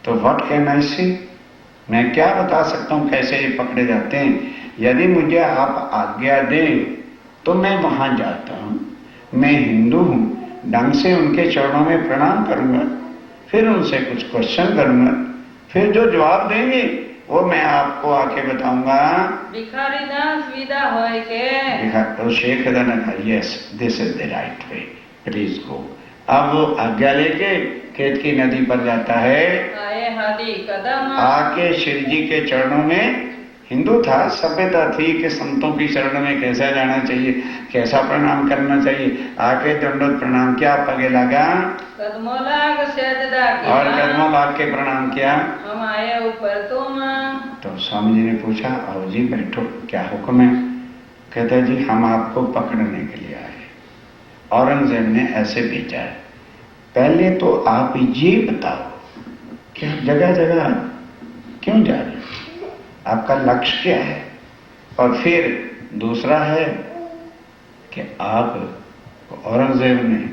तो व्हाट कैन आई से, मैं क्या बता सकता हूं कैसे ये पकड़े जाते हैं। यदि मुझे आप आज्ञा दें तो मैं वहां जाता हूं, मैं हिंदू हूं, ढंग से उनके चरणों में प्रणाम करूंगा, फिर उनसे कुछ क्वेश्चन करूंगा, फिर जो जवाब देंगे वो मैं आपको आके बताऊंगा। भिखारी दास विदा होय के तो शेख ने कहा yes this is the right way, please go. अब वो आज्ञा लेके खेत की नदी पर जाता है। आए हादी कदम आके श्री जी के चरणों में, हिंदू था, सभ्यता थी कि संतों की शरण में कैसा जाना चाहिए, कैसा प्रणाम करना चाहिए। आके दंडोत प्रणाम किया, पगे लगा कदमों लाग सजदा किया और कदमों लाग के प्रणाम किया। हम आए ऊपर तुम। तो स्वामी जी ने पूछा, आओ जी बैठो, क्या हुक्म है? कहता जी हम आपको पकड़ने के लिए आए, औरंगजेब ने ऐसे भेजा है। पहले तो आप ये बताओ कि आप जगह जगह क्यों जा रहे हो, आपका लक्ष्य क्या है? और फिर दूसरा है कि आप औरंगजेब ने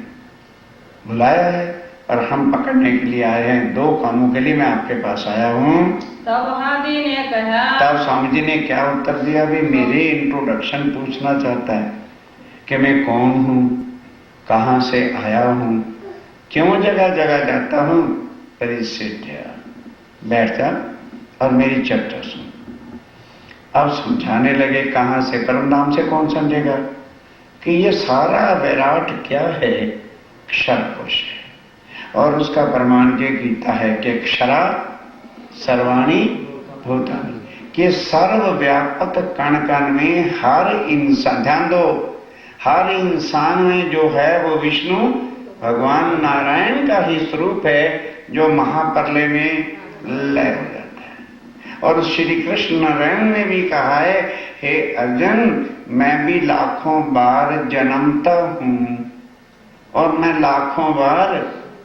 बुलाया है और हम पकड़ने के लिए आए हैं, दो कामों के लिए मैं आपके पास आया हूं। तब हादी ने कहा, तब स्वामी जी ने क्या उत्तर दिया? भी मेरे इंट्रोडक्शन पूछना चाहता है कि मैं कौन हूं, कहां से आया हूं, क्यों जगह जगह जाता हूं। परिसिट बैठ जा और मेरी चर्चा सुन। अब समझाने लगे कहां से, परम नाम से कौन समझेगा कि ये सारा विराट क्या है? क्षर कोश है। और उसका प्रमाण ये गीता है कि क्षरा सर्वाणी भूतानि, कि सर्वव्यापक कण कण में हर इंसान, ध्यान दो, हर इंसान में जो है वो विष्णु भगवान नारायण का ही स्वरूप है, जो महाप्रलय में लय हो जाता है। और श्री कृष्ण नारायण ने भी कहा है, हे अर्जुन मैं भी लाखों बार जन्मता हूं और मैं लाखों बार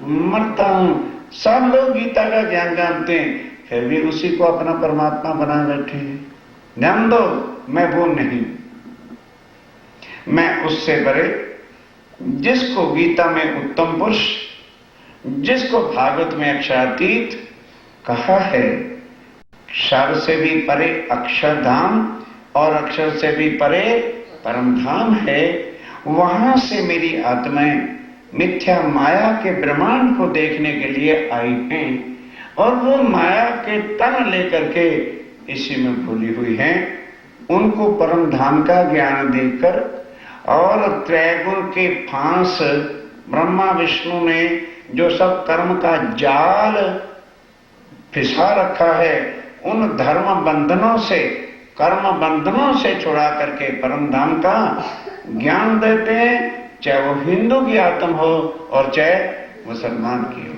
मरता हूं। सब लोग गीता का ज्ञान जानते हैं, फिर भी उसी को अपना परमात्मा बना बैठे हैं। ध्यान दो, मैं वो नहीं, मैं उससे परे, जिसको गीता में उत्तम पुरुष, जिसको भागवत में अक्षरातीत कहा है, क्षर से भी परे अक्षरधाम और अक्षर से भी परे परम धाम है। वहां से मेरी आत्माएं मिथ्या माया के ब्रह्मांड को देखने के लिए आई हैं और वो माया के तन लेकर के इसी में भूली हुई हैं। उनको परम धाम का ज्ञान देकर और त्रैगुण के फांस ब्रह्मा विष्णु ने जो सब कर्म का जाल फिसा रखा है, उन धर्म बंधनों से, कर्म बंधनों से छुड़ा करके परम धाम का ज्ञान देते हैं, चाहे वो हिंदू की आत्म हो और चाहे मुसलमान की हो।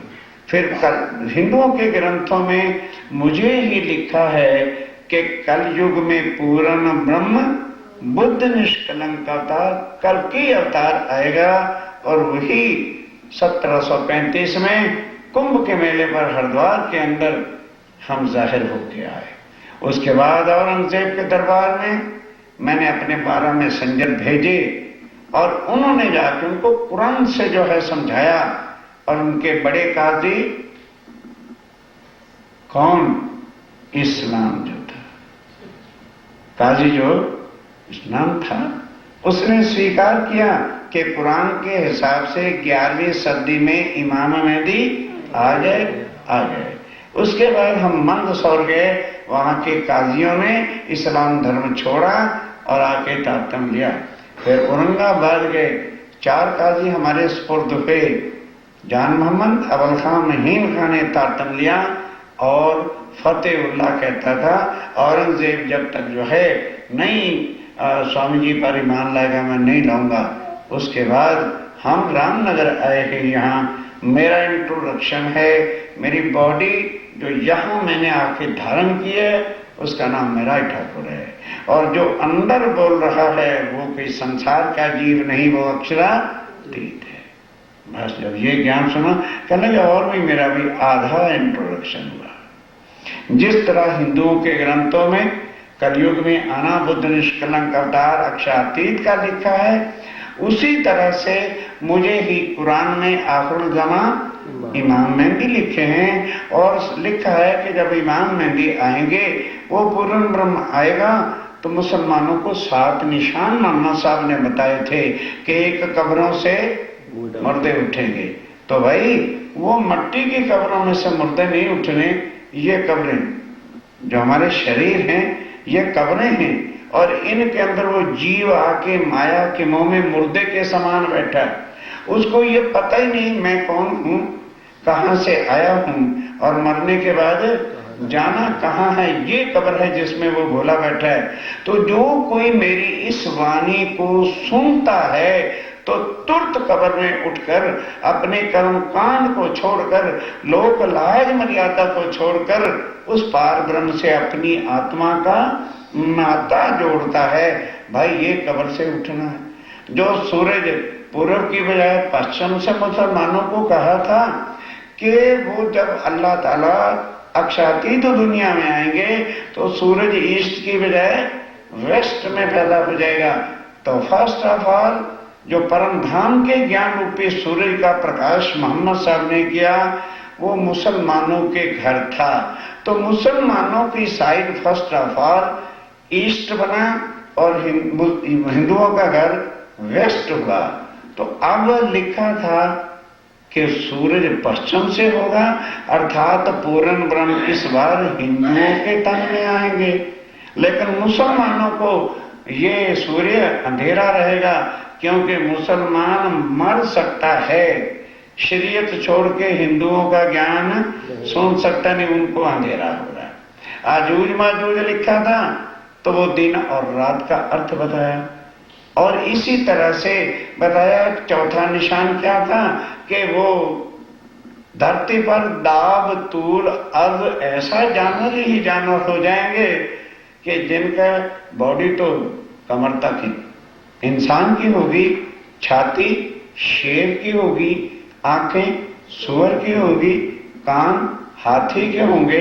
फिर हिंदुओं के ग्रंथों में मुझे ही लिखा है कि कलयुग में पूर्ण ब्रह्म बुद्ध निष्कलंक अवतार कल की अवतार आएगा और वही 1735 में कुंभ के मेले पर हरिद्वार के अंदर हम जाहिर होके आए। उसके बाद औरंगजेब के दरबार में मैंने अपने 12 मैसेंजर भेजे और उन्होंने जाकर उनको कुरान से जो है समझाया। और उनके बड़े काजी कौन? इस्लाम जो था, काजी जो इस्लाम था, उसने स्वीकार किया कि कुरान के हिसाब से 11वीं सदी में इमाम मेहदी आ गए। उसके बाद हम मंदसौर गए, वहां के काजियों ने इस्लाम धर्म छोड़ा और आके तातम लिया। फिर औरंगाबाद गए, 4 काजी हमारे सुपुर्द हुए। जान मोहम्मद, अबुल खान, नहीम खान ने तातम लिया और फतेहुल्लाह कहता था औरंगजेब जब तक जो है नहीं स्वामी जी पर ईमान लाएगा मैं नहीं लाऊंगा। उसके बाद हम रामनगर आए हैं, यहाँ मेरा इंट्रोडक्शन है, मेरी बॉडी जो यहाँ मैंने आके धारण की है उसका नाम मेरा ठाकुर है। और जो अंदर बोल रहा है वो कोई संसार का जीव नहीं, वो अक्षरातीत है। बस जब ये ज्ञान सुना, कहने लगे और भी मेरा भी आधा इंट्रोडक्शन हुआ। जिस तरह हिंदुओं के ग्रंथों में कलयुग में आना बुद्ध निष्कलंक अवतार अक्षरातीत का लिखा है, उसी तरह से मुझे ही कुरान में आखिरुल ज़मां इमाम मेहंदी लिखे हैं और लिखा है कि जब इमाम मेहंदी आएंगे, वो पूर्ण ब्रह्म आएगा, तो मुसलमानों को 7 निशान मौलाना साहब ने बताए थे कि एक कब्रों से मुर्दे उठेंगे। तो भाई वो मट्टी की कब्रों में से मुर्दे नहीं उठने, ये कब्रें जो हमारे शरीर हैं ये कब्रें हैं, और इनके अंदर वो जीव आके माया के मुंह में मुर्दे के समान बैठा है। उसको ये पता ही नहीं मैं कौन हूं, कहां से आया हूं, और मरने के बाद जाना कहां है। ये कब्र है जिसमें वो भोला बैठा है। तो जो कोई मेरी इस वाणी को सुनता है तो तुरंत कब्र में उठकर अपने कर्म कांड को छोड़कर, लोक लाज मर्यादा को छोड़कर उस पार ब्रह्म से अपनी आत्मा का नाता जोड़ता है। भाई ये कब्र से उठना है। जो सूरज पूर्व की बजाय पश्चिम से मुसलमानों को कहा था कि वो जब अल्लाह ताला अक्षातीत दुनिया में आएंगे तो सूरज ईस्ट की बजाय वेस्ट में पैदा हो जाएगा। तो फर्स्ट ऑफ ऑल जो परम धाम के ज्ञान रूपी सूरज का प्रकाश मोहम्मद साहब ने किया, वो मुसलमानों के घर था। तो मुसलमानों की side first of all east बना और हिंदुओं का घर वेस्ट हुआ। तो अब लिखा था कि सूरज पश्चिम से होगा, अर्थात पूर्ण ब्रह्म इस बार हिंदुओं के तन में आएंगे। लेकिन मुसलमानों को ये सूर्य अंधेरा रहेगा, क्योंकि मुसलमान मर सकता है, शरीयत छोड़ के हिंदुओं का ज्ञान सुन सकता नहीं, उनको अंधेरा हो रहा है। आजूज माजूज लिखा था तो वो दिन और रात का अर्थ बताया, और इसी तरह से बताया। चौथा निशान क्या था कि वो धरती पर दाब तूल अब ऐसा जानवर ही जानवर हो जाएंगे कि जिनका बॉडी तो कमर तक ही इंसान की होगी, छाती शेर की होगी, आंखें सुअर की होगी, कान हाथी के होंगे,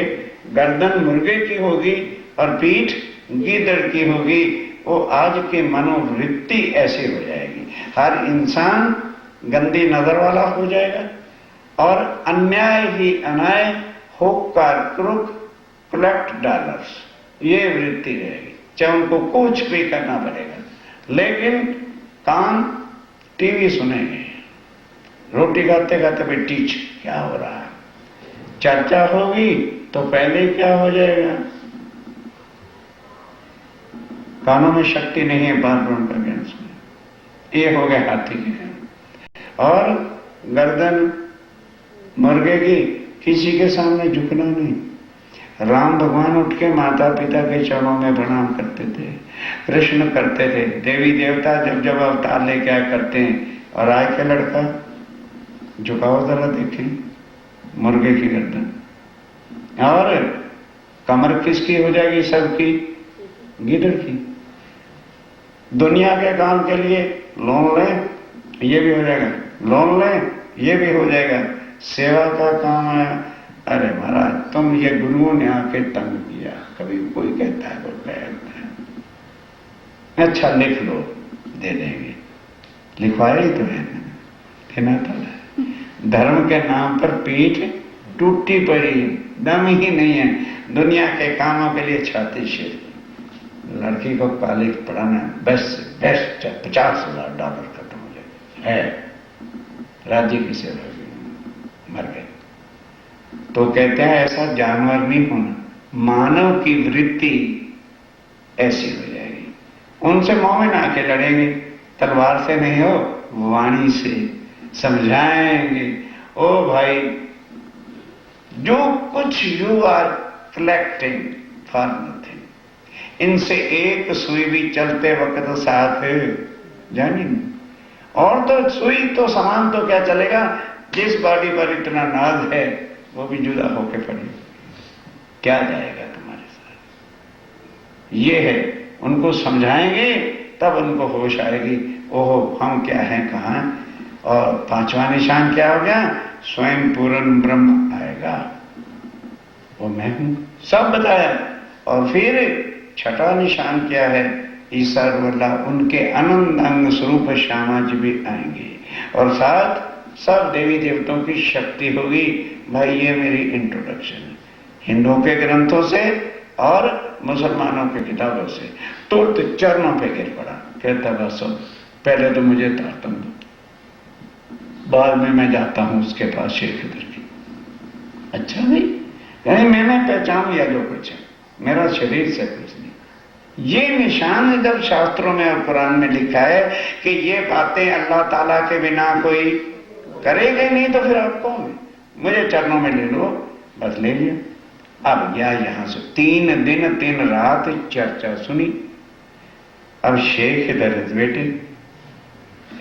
गर्दन मुर्गे की होगी और पीठ गीदड़ की होगी। वो आज की मनोवृत्ति ऐसी हो जाएगी। हर इंसान गंदी नजर वाला हो जाएगा और अन्याय ही अन्याय, होकार क्रुक, कलेक्ट डॉलर्स, ये वृत्ति रहेगी। चाहे उनको कुछ भी करना पड़ेगा, लेकिन कान टीवी सुनेंगे, रोटी खाते खाते भी टीच क्या हो रहा है, चर्चा होगी तो पहले क्या हो जाएगा। कानों में शक्ति नहीं है बाथरूम का ज्ञान सुने, ये हो गया हाथी के। और गर्दन मुर्गे की, किसी के सामने झुकना नहीं। राम भगवान उठ के माता पिता के चरणों में प्रणाम करते थे, कृष्ण करते थे, देवी देवता जब जब अवतार ले क्या करते हैं। और आज का लड़का झुकाओ जरा देखें, मुर्गे की गर्दन, और कमर किसकी हो जाएगी, सबकी गिदड़ की। दुनिया के काम के लिए लोन लें, ये भी हो जाएगा, लोन लें, ये भी हो जाएगा। सेवा का काम है, अरे महाराज तुम ये गुरुओं ने आके तंग किया, कभी कोई कहता है कोई कहता है, अच्छा लिख लो, दे देंगे, लिखवाया ही तो है, देना तो है। धर्म के नाम पर पीठ टूटी पड़ी, दम ही नहीं है। दुनिया के कामों के लिए छाती शेर। लड़की को कॉलेज पढ़ाना बेस्ट 50,000 खत्म हो जाए है, राज्य की सेवा मर गए। तो कहते हैं ऐसा जानवर नहीं होना, मानव की वृत्ति ऐसी हो जाएगी। उनसे मुंह में ना के लड़ेंगे, तलवार से नहीं हो, वाणी से समझाएंगे। ओ भाई, जो कुछ you are collecting for nothing, इनसे एक सुई भी चलते वक्त साथ जानी। और तो सुई तो सामान तो क्या चलेगा, जिस बॉडी पर इतना नाज है वो भी जुदा होके पड़ी, क्या जाएगा तुम्हारे साथ। ये है, उनको समझाएंगे तब उनको होश आएगी, ओहो हम क्या हैं, कहां हैं। और पांचवा निशान क्या हो गया, स्वयं पूर्ण ब्रह्म आएगा, वो मैं हूं, सब बताया। और फिर छठा निशान क्या है, ईश्वर वाला उनके आनंद अंग स्वरूप श्यामा जी भी आएंगे। और साथ सब देवी देवताओं की शक्ति होगी। भाई ये मेरी इंट्रोडक्शन है हिंदुओं के ग्रंथों से और मुसलमानों की किताबों से। तो चरणों पे गिर पड़ा, कहता बस पहले तो मुझे तारतम दो, बाद में मैं जाता हूं उसके पास शेख खिदर की। अच्छा भाई, यानी मैंने पहचान लिया जो कुछ है, मेरा शरीर से कुछ नहीं। ये निशान है जब शास्त्रों में और कुरान में लिखा है कि ये बातें अल्लाह ताला के बिना कोई करेगा नहीं, तो फिर आप कौन है? मुझे चरणों में ले लो, बस ले लिया। अब गया यहां से 3 दिन 3 रात चर्चा सुनी। अब शेख इधर बेटे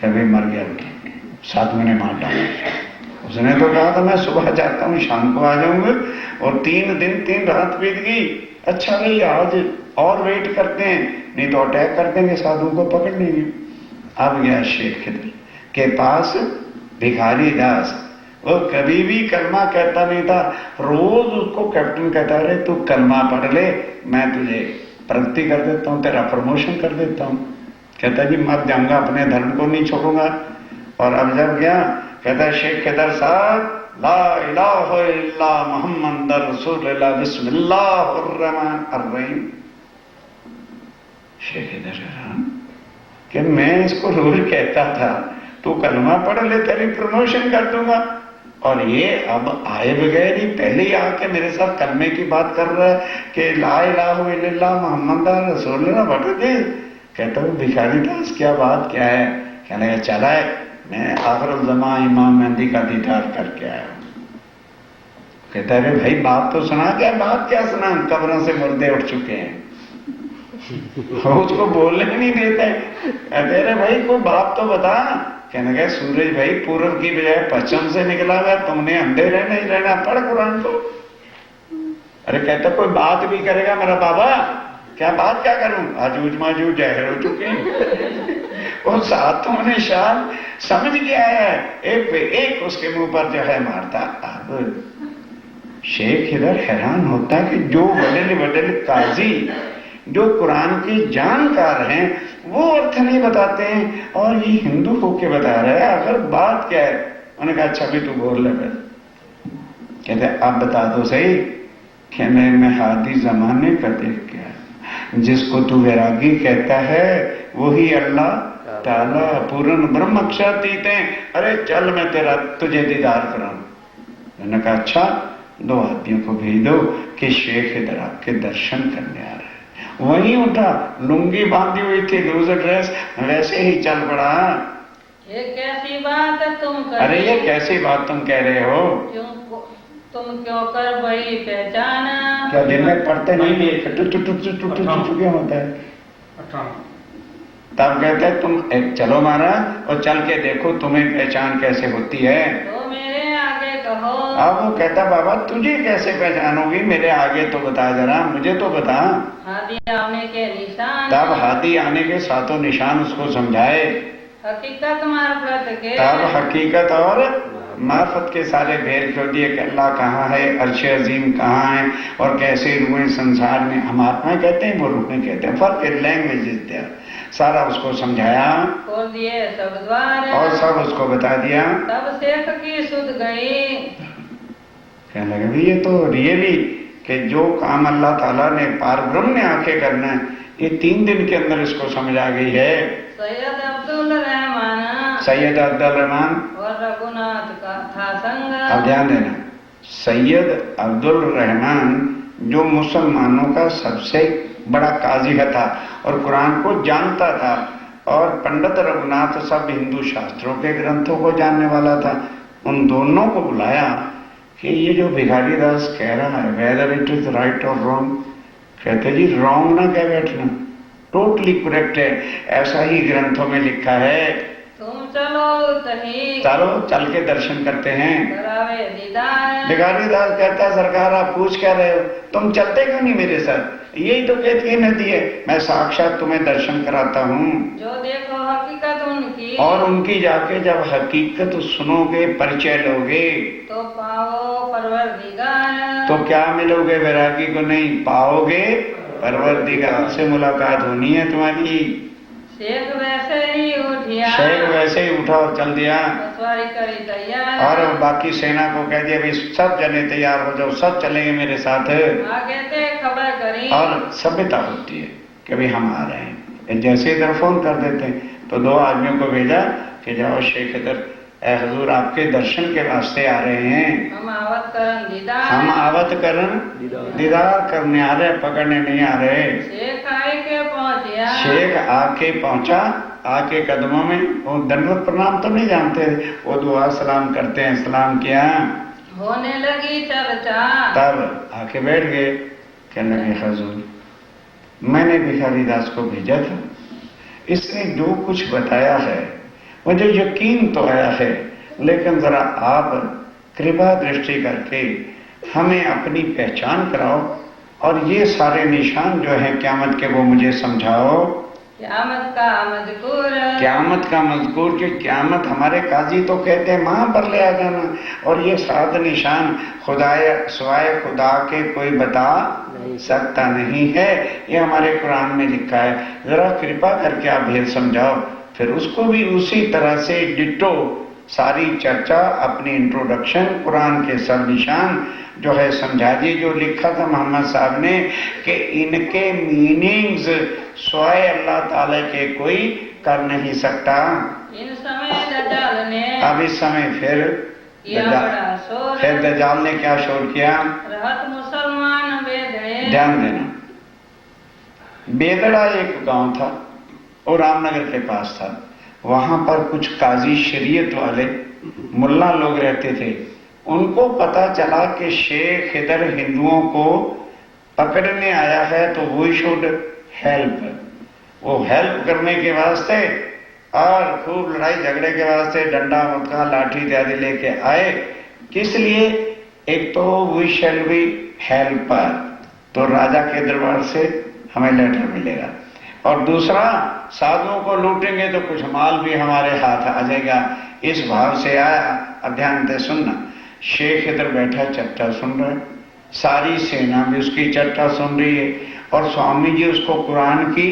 अभी मर गया, 7 महीने मार डाला। उसने तो कहा था मैं सुबह जाता हूं शाम को आ जाऊंगा, और 3 दिन 3 रात बीत गई। अच्छा भाई आज और वेट करते हैं, नहीं तो अटैक कर देंगे, साधुओं को पकड़ लेंगे। अब गया शेख खिदर के पास भिखारी दास, वो कभी भी कलमा कहता नहीं था। रोज उसको कैप्टन कहता रहे तू कलमा पढ़ ले, मैं तुझे प्रगति कर देता हूं, तेरा प्रमोशन कर देता हूं। कहता जी मर जाऊंगा, अपने धर्म को नहीं छोड़ूंगा। और अब जब गया कहता शेख खिदर साहब ला इलाहा इल्लल्लाह मुहम्मद रसूलुल्लाह बिस्मिल्लाहिर्रहमानिर्रहीम। शेख खिदर कि मैं इसको रोज कहता था तू कलमा पढ़ ले तेरी प्रमोशन कर दूंगा, और ये अब आए बगैर ही पहले ही आके मेरे साथ कलमे की बात कर रहा है कि ला इलाहा इल्लल्लाह मुहम्मद रसूलुल्लाह पढ़ दे। कहता हूँ भिखारी दास क्या बात क्या है? कहने लगा चला है मैं आखिरुल ज़मा इमाम मेहंदी का दीदार करके आया हूं। कहता है भाई बात तो सुना, क्या बात क्या सुना? कब्रों से मुर्दे उठ चुके हैं, उसको बोलने नहीं देते। कहते अरे भाई कोई बात तो बता। कहने लगा सूरज भाई पूर्व की बजाय पश्चिम से निकला हुआ, तुमने अंधेरे नहीं रहना, पढ़ कुरान को। अरे कहता कोई बात भी करेगा मेरा बाबा? क्या बात क्या करूं? आजूज माजूज जाहिर हो चुके हैं। वो सातों निशान समझ गया है, एक पे एक उसके मुंह पर जो है मारता। अब शेख इधर हैरान होता कि जो बड़े बड़े काजी जो कुरान के जानकार हैं वो अर्थ नहीं बताते हैं, और ये हिंदू होके बता रहा है। अगर बात क्या है? उन्होंने कहा अच्छा भी तू बोल ले। कहते अब बता दो सही। कहने मैं हादी जमाने का देख गया, जिसको तू वैरागी कहता है वही अल्लाह ताला पूर्ण ब्रह्म अक्षरातीत है। अरे चल मैं तेरा तुझे दीदार कराऊं। मैंने कहा अच्छा 2 आदमियों को भेज दो कि शेख इधर आपके दर्शन करने आ रहा है। वहीं उठा, लुंगी बांधी हुई थी, लूजर ड्रेस, वैसे ही चल पड़ा। ये कैसी बात है तुम कर? अरे ये कैसी बात तुम कह रहे हो? तुम क्यों कर भाई पहचाना? क्या दिन में पढ़ते नहीं क्यों होता है? तब कहते हैं तुम चलो महाराज और चल के देखो तुम्हें पहचान कैसे होती है। तो मेरे आगे कहो। अब वो कहता बाबा तुझे कैसे पहचानोगी, मेरे आगे तो बता जरा, मुझे तो बता। हादी आने के निशान। तब हादी आने के 7 निशान उसको समझाए। हकीकत मार्फत के। तब हकीकत और मार्फत के सारे भेद खोल दिए कि अल्लाह कहाँ है, अर्श अजीम कहाँ है, और कैसे रूहें संसार में, हम आत्मा कहते हैं वो रूहें कहते हैं, फर्क लैंग्वेज सारा उसको समझाया, खोल दिए सब द्वार, और सब उसको बता दिया। तब शेख की सुध गई। कहने लगे भी ये तो रियली कि जो काम अल्लाह ताला ने पार ब्रह्म ने आके करना है, ये 3 दिन के अंदर इसको समझ आ गई है। सैयद अब्दुल रहमान, सैयद अब्दुल रहमान और रघुनाथ का था संग। अब ध्यान देना, सैयद अब्दुल रहमान जो मुसलमानों का सबसे बड़ा काजी था और कुरान को जानता था, और पंडित रघुनाथ सब हिंदू शास्त्रों के ग्रंथों को जानने वाला था। उन दोनों को बुलाया कि ये जो भिखारी दास कह रहा है वेदर इट इज राइट और रॉन्ग। कहते जी रॉन्ग ना कह बैठना, टोटली करेक्ट है, ऐसा ही ग्रंथों में लिखा है। तुम चलो तही, चलो चल के दर्शन करते हैं। करावे दीदार। भिखारी दास कहता है सरकार आप पूछ क्या रहे हो, तुम चलते क्यों नहीं मेरे साथ? यही तो कहती नदी है, मैं साक्षात तुम्हें दर्शन कराता हूँ। जो देखो हकीकत उनकी, और उनकी जाके जब हकीकत सुनोगे, परिचय लोगे, तो पाओ परवरदिगार। तो क्या मिलोगे? वैरागी को नहीं पाओगे, परवरदिगार से मुलाकात होनी है तुम्हारी। शेख वैसे ही उठ उठिया शेख वैसे ही उठा और चल दिया सवारी करी तैयार और बाकी सेना को कह दिया भाई सब जने तैयार हो जाओ, सब चलेंगे मेरे साथ। आगे ते खबर करी और सभ्यता होती है कि भाई हम आ रहे हैं। जैसे इधर फोन कर देते हैं तो 2 आदमियों को भेजा कि जाओ शेख इधर, ए हुजूर आपके दर्शन के वास्ते आ रहे हैं, हम आवत करन दीदार हम आवत करन दीदार करने आ रहे, पकड़ने नहीं आ रहे। शेख आए के पहुंचिया शेख आके पहुंचा, आके कदमों में वो दंडवत प्रणाम तो नहीं जानते, वो दुआ सलाम करते हैं, सलाम किया, होने लगी चर्चा तब आके बैठ गए। कहने लगे हुजूर मैंने भिखारी दास को भेजा था, इसने जो कुछ बताया है मुझे यकीन तो आया है, लेकिन जरा आप कृपा दृष्टि करके हमें अपनी पहचान कराओ और ये सारे निशान जो हैं क़यामत के वो मुझे समझाओ। क़यामत का मज़कूर क़यामत का मज़कूर कि क़यामत हमारे काजी तो कहते हैं वहां पर ले आ जाना, और ये 7 निशान सिवाय खुदा के कोई बता सकता नहीं है, ये हमारे कुरान में लिखा है, जरा कृपा करके आप भेद समझाओ। फिर उसको भी उसी तरह से डिटो सारी चर्चा, अपनी इंट्रोडक्शन, कुरान के सब निशान जो है समझा दी, जो लिखा था मोहम्मद साहब ने कि इनके मीनिंग्स स्वयं अल्लाह ताला के कोई कर नहीं सकता। इन समय दज्जाल ने अब इस समय फिर दज्जाल ने क्या शोर किया? रहत मुसलमान बेदड़े। ध्यान देना, बेदड़ा एक गांव था और रामनगर के पास था, वहां पर कुछ काजी शरीयत वाले मुल्ला लोग रहते थे। उनको पता चला कि शेख इधर हिंदुओं को पकड़ने आया है तो वी शुड हेल्प, वो हेल्प करने के वास्ते और खूब लड़ाई झगड़े के वास्ते डंडा मुक्का लाठी इत्यादि लेके आए। किस लिए? एक तो वी शैल बी हेल्पर, तो राजा के दरबार से हमें लेटर मिलेगा, और दूसरा साधुओं को लूटेंगे तो कुछ माल भी हमारे हाथ आ जाएगा, इस भाव से आया। अब ध्यान से सुनना, शेख इधर बैठा चर्चा सुन रहा है, सारी सेना भी उसकी चर्चा सुन रही है, और स्वामी जी उसको कुरान की,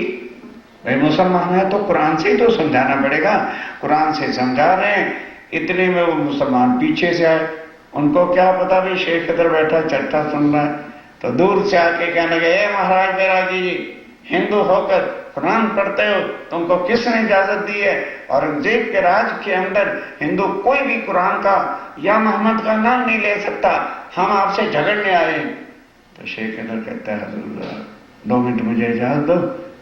भाई मुसलमान है तो कुरान से ही तो समझाना पड़ेगा, कुरान से समझा रहे हैं। इतने में वो मुसलमान पीछे से आए, उनको क्या पता भाई शेख इधर बैठा चर्चा सुन रहा है, तो दूर से आके कहने लगे, महाराज बैरागी जी, हिंदू होकर कुरान पढ़ते हो, तुमको किसने इजाजत दी है? औरंगजेब के राज के अंदर हिंदू कोई भी कुरान का या मोहम्मद का नाम नहीं ले सकता, हम आपसे झगड़ने आए। तो शेख इधर कहता है, हुजूर 2 मिनट मुझे इजाजत दो,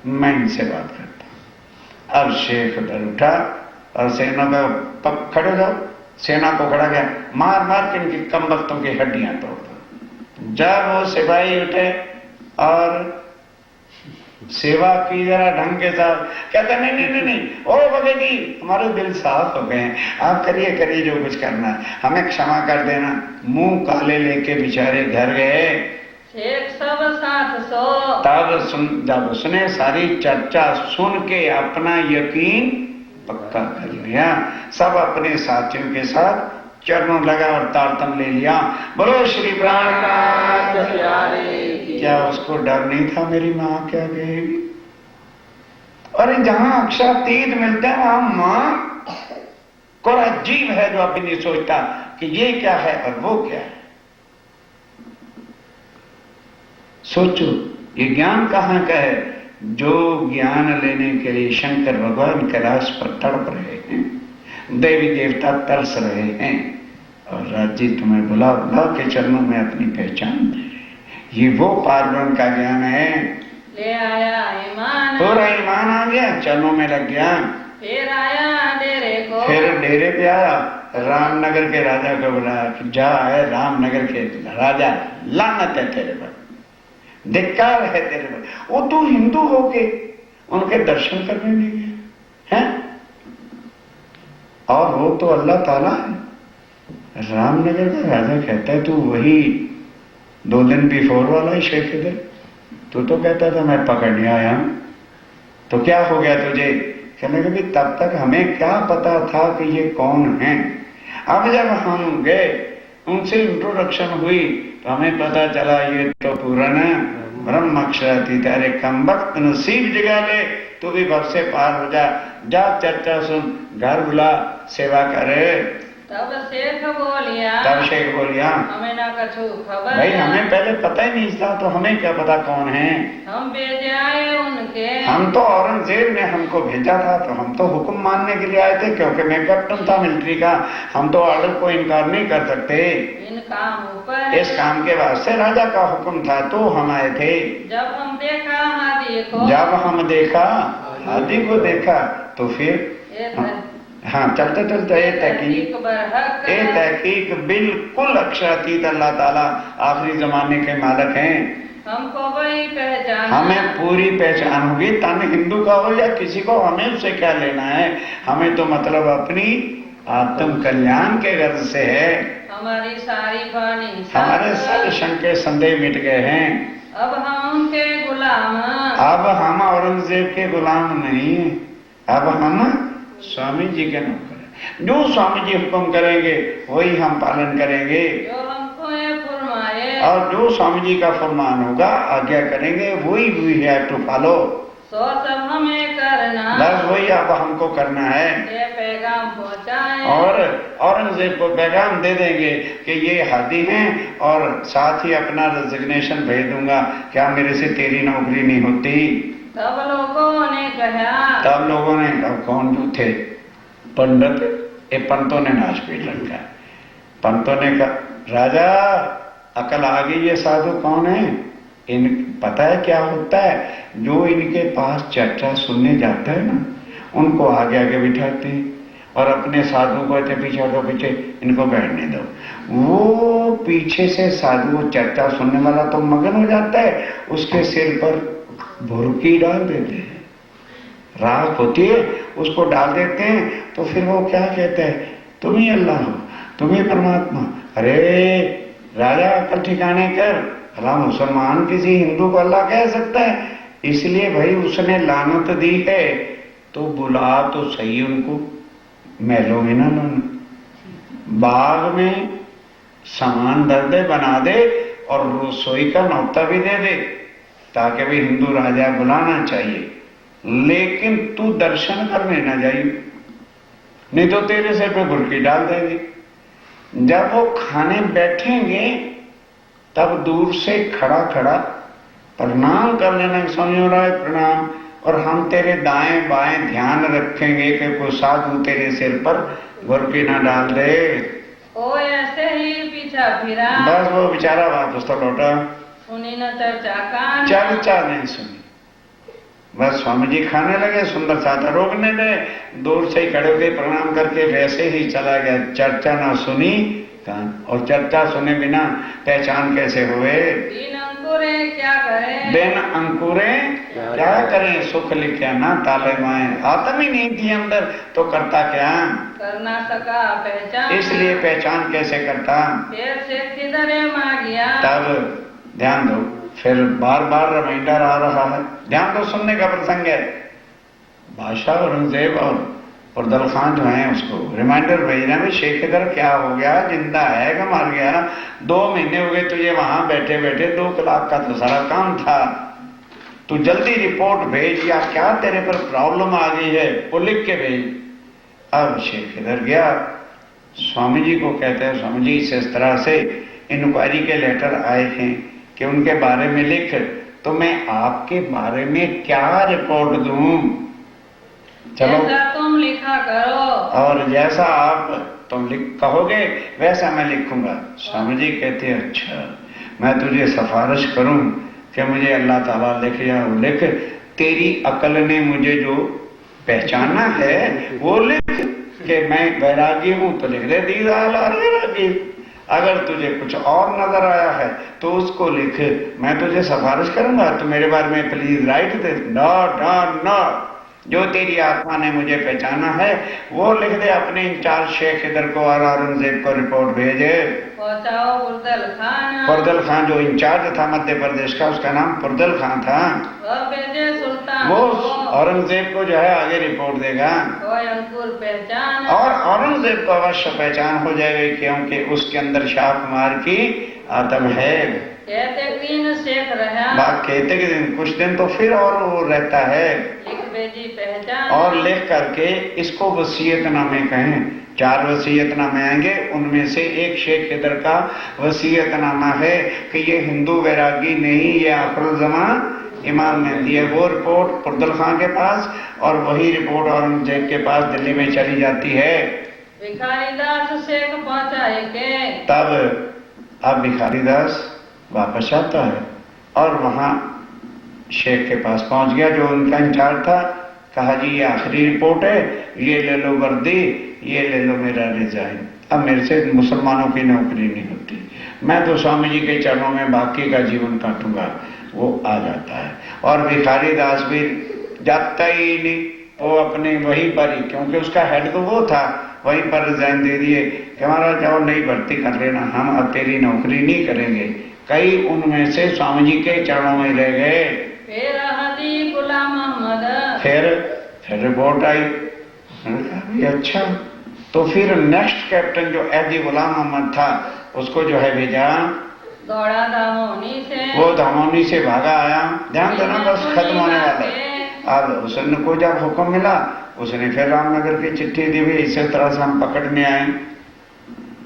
मैं इनसे बात करता। अब शेख उधर उठा और सेना का खड़े हो जाओ, सेना को खड़ा गया, मार मार के इनकी कम वक्तों की हड्डियां तोड़ दो। जब वो सिपाही उठे और सेवा की जरा ढंग के साथ, कहते नहीं नहीं नहीं नहीं, ओ भगत हमारे दिल साफ हो गए हैं, आप करिए करिए जो कुछ करना है, हमें क्षमा कर देना। मुंह काले लेके बेचारे घर गए। शेख सब साथ सो तब जब उसने सारी चर्चा सुन के अपना यकीन पक्का कर लिया, सब अपने साथियों के साथ चरणों लगा और तारतम ले लिया। बोलो श्री प्राणनाथ। क्या उसको डर नहीं था मेरी माँ क्या कहेगी? अरे जहां अक्षरातीत मिलते हैं वहां माँ को अजीब है जो अभी नहीं सोचता कि ये क्या है और वो क्या है। सोचो ये ज्ञान कहाँ का है? जो ज्ञान लेने के लिए शंकर भगवान कैलाश पर तड़प रहे हैं, देवी देवता तरस रहे हैं, और राज्य तुम्हें बुला बुला के चरणों में अपनी पहचान दे रहे हैं। ये वो पार्वण का ज्ञान है। ले आया ईमान, पूरा ईमान आ गया, चरणों में लग गया। फिर आया डेरे को, फिर डेरे पे आया, रामनगर के राजा को बुलाया कि जा है रामनगर के राजा, लानत है तेरे पर, धिक्कार है तेरे पर, वो तू हिंदू होके उनके दर्शन करने नहीं गया है, और वो तो अल्लाह ताला है। रामनगर का राजा कहता है तू वही 2 दिन बिफोर वाला ही शेख इधर, तू तो कहता था मैं पकड़ने आया हूं, तो क्या हो गया तुझे? कहने लगे तब तक हमें क्या पता था कि ये कौन है। अब जब हम गए, उनसे इंट्रोडक्शन हुई तो हमें पता चला ये तो पुराना ब्रह्म अक्षरातीत। अरे कम वक्त नसीब जगा ले, तू भी भव से पार हो जा। जा चर्चा सुन, घर बुला, सेवा करे। तब शेख बोलिया, तब शेख बोलिया, हमें ना कछु खबर। भाई हमें पहले पता ही नहीं था, तो हमें क्या पता कौन है। हम भेजे आए उनके, हम तो औरंगजेब ने हमको भेजा था, तो हम तो हुक्म मानने के लिए आए थे, क्योंकि मैं कैप्टन था मिलिट्री का। हम तो ऑर्डर को इनकार नहीं कर सकते। इन काम ऊपर, इस काम के वास्ते राजा का हुक्म था, तो हम आए थे। जब हम देखा हाथी को, जब हम देखा हाथी को देखा, तो फिर हाँ चलते चलते ये तहकीक बिल्कुल अक्षरातीत अल्लाह ताला आखिरी जमाने के मालिक हैं। हमको वही पहचान, हमें पूरी पहचान होगी, तन हिंदू का हो या किसी को, हमें उससे क्या लेना है। हमें तो मतलब अपनी आत्म कल्याण के गर्ज से है। हमारी सारी वाणी, हमारे सारे शंके संदेह मिट गए हैं। अब हम उनके गुलाम, अब हम औरंगजेब के गुलाम नहीं, अब हम स्वामी जी के नौकर हैं। जो स्वामी जी हुक्म करेंगे वही हम पालन करेंगे, जो हमको ये फरमाए, और जो स्वामी जी का फरमान होगा आज्ञा करेंगे, वही वी हैव टू फॉलो। सो सब हमें करना, बस वही अब हमको करना है। ये पैगाम पहुँचाए, और औरंगजेब को पैगाम दे देंगे कि ये हादी हैं, और साथ ही अपना रेजिग्नेशन भेज दूंगा, क्या मेरे से तेरी नौकरी नहीं होती। तब लोगों ने कहा, तब लोगों ने, अब कौन जो थे पंडित, ये पंतों ने नाच पीट रखा। पंतों ने कहा, राजा अकल आ गई, ये साधु कौन है, इन पता है क्या होता है। जो इनके पास चर्चा सुनने जाता है ना, उनको आगे आगे बिठाते हैं, और अपने साधु को पीछे इनको बैठने दो। वो पीछे से साधु चर्चा सुनने वाला तो मगन हो जाता है, उसके सिर पर भुरकी डाल देते हैं, राख होती है उसको डाल देते हैं। तो फिर वो क्या कहते हैं, तुम ही अल्लाह हो, तुम ही परमात्मा। अरे राजा अकल ठिकाने कर, अल्लाह मुसलमान किसी हिंदू को अल्लाह कह सकता है। इसलिए भाई उसने लानत दी है, तो बुला तो सही उनको महलों में ना लाना, बाग में सामान धर दे, बना दे, और रसोई का न्योता भी दे दे, ताकि भी हिंदू राजा बुलाना चाहिए। लेकिन तू दर्शन करने ना जाइए, नहीं तो तेरे सिर पे बुरकी डाल देगी। जब वो खाने बैठेंगे तब दूर से खड़ा खड़ा प्रणाम कर लेना, समझो रहा है प्रणाम, और हम तेरे दाएं बाएं ध्यान रखेंगे कि कोई साधु तेरे सिर पर बुरकी ना डाल दे। ओ ऐसे ही पीछा फिरा, बस वो बेचारा वापस तो लौटा, सुनी न चर्चा नहीं सुनी। बस स्वामी जी खाने लगे, सुंदर साधा रोकने गए, दूर से ही खड़े होकर प्रणाम करके वैसे ही चला गया। चर्चा ना सुनी, और चर्चा सुने बिना पहचान कैसे हुए। बिन अंकुरे क्या करें, बिन अंकुरे क्या करें, सुख लिखे ना ताले माए। आत्म ही नहीं थी अंदर, तो करता क्या, कर ना सका पहचान, इसलिए पहचान कैसे करता। फिर से किधर मांगिया, तब ध्यान दो, फिर बार बार रिमाइंडर आ रहा है, ध्यान दो, सुनने का प्रसंग है। बादशाह औरंगजेब और फर्रुल खान जो है उसको रिमाइंडर भेज रहे हैं, शेख इधर क्या हो गया, जिंदा है कि मर गया। 2 महीने हो गए तुझे वहां बैठे बैठे, 2 लाख का तो सारा काम था, तू जल्दी रिपोर्ट भेज, या क्या तेरे पर प्रॉब्लम आ गई है वो लिख के भेज। अब शेख इधर गया, स्वामी जी को कहते हैं, स्वामी जी इस तरह से इंक्वायरी के लेटर आए हैं कि उनके बारे में लिख, तो मैं आपके बारे में क्या रिपोर्ट दूं। चलो जैसा तुम लिखा करो, और जैसा आप तुम कहोगे वैसा मैं लिखूंगा। स्वामी जी कहते हैं, अच्छा मैं तुझे सिफारिश करूं कि मुझे अल्लाह ताला लिख या लिख, तेरी अकल ने मुझे जो पहचाना है वो लिख, कि मैं वैरागी हूं तो लिख दे दीदार वैरागी। अगर तुझे कुछ और नजर आया है तो उसको लिख, मैं तुझे सिफारिश करूंगा, तो मेरे बारे में प्लीज राइट दे, नॉट जो तेरी आत्मा ने मुझे पहचाना है वो लिख दे। अपने इंचार्ज शेख इधर को और औरंगजेब को रिपोर्ट भेजे। पहुंचाओ फर्रुल खान, फर्रुल खान जो इंचार्ज था मध्य प्रदेश का, उसका नाम फर्रुल खान था, भेजे सुल्तान, वो औरंगजेब को जो है आगे रिपोर्ट देगा, अंकुर पहचान, और औरंगजेब को अवश्य पहचान हो जाएगी, क्योंकि उसके अंदर शाह कुमार की और तब है कहते दिन शेख रहा बात कहते कि दिन कुछ दिन तो फिर और वो रहता है लिख बेजी पहचान और लिख करके इसको वसीयतनामे कहें। 4 वसीयतनामे आएंगे, उनमें से एक शेख इधर का वसीयतनामा है कि ये हिंदू वैरागी नहीं, ये आखिरुज़्ज़मान इमाम मेहदी है। वो रिपोर्ट पुरदल खां के पास और वही रिपोर्ट औरंगजेब के पास दिल्ली में चली जाती है। भिखारी दास शेख पहुंचाए के तब अब भिखारी दास वापस आता है और वहां शेख के पास पहुंच गया जो उनका इंचार्ज था। कहा जी ये आखिरी रिपोर्ट है, ये ले लो वर्दी, ये ले लो मेरा रिजाइन, अब मेरे से मुसलमानों की नौकरी नहीं होती, मैं तो स्वामी जी के चरणों में बाकी का जीवन काटूंगा। वो आ जाता है और भिखारी दास भी जाता ही नहीं, वो अपने वहीं पर ही, क्योंकि उसका हेड तो वो था, वहीं पर रिजाइन दे दिए कि महाराज जाओ नई भर्ती कर लेना, हम अब तेरी नौकरी नहीं करेंगे। कई उनमें से स्वामी जी के चरणों में रह गए। फिर हाजी गुलाम मोहम्मद फिर रिपोर्ट आई, अच्छा तो फिर नेक्स्ट कैप्टन जो एजी गुलाम मोहम्मद था उसको जो है भेजा, दौड़ा दामोनी से वो धामोनी से भागा आया। ध्यान देना बस खत्म होने वाला है। अब उसने को जब हुक्म मिला उसने फिर रामनगर की चिट्ठी दी हुई, इसी तरह से हम पकड़ने आए।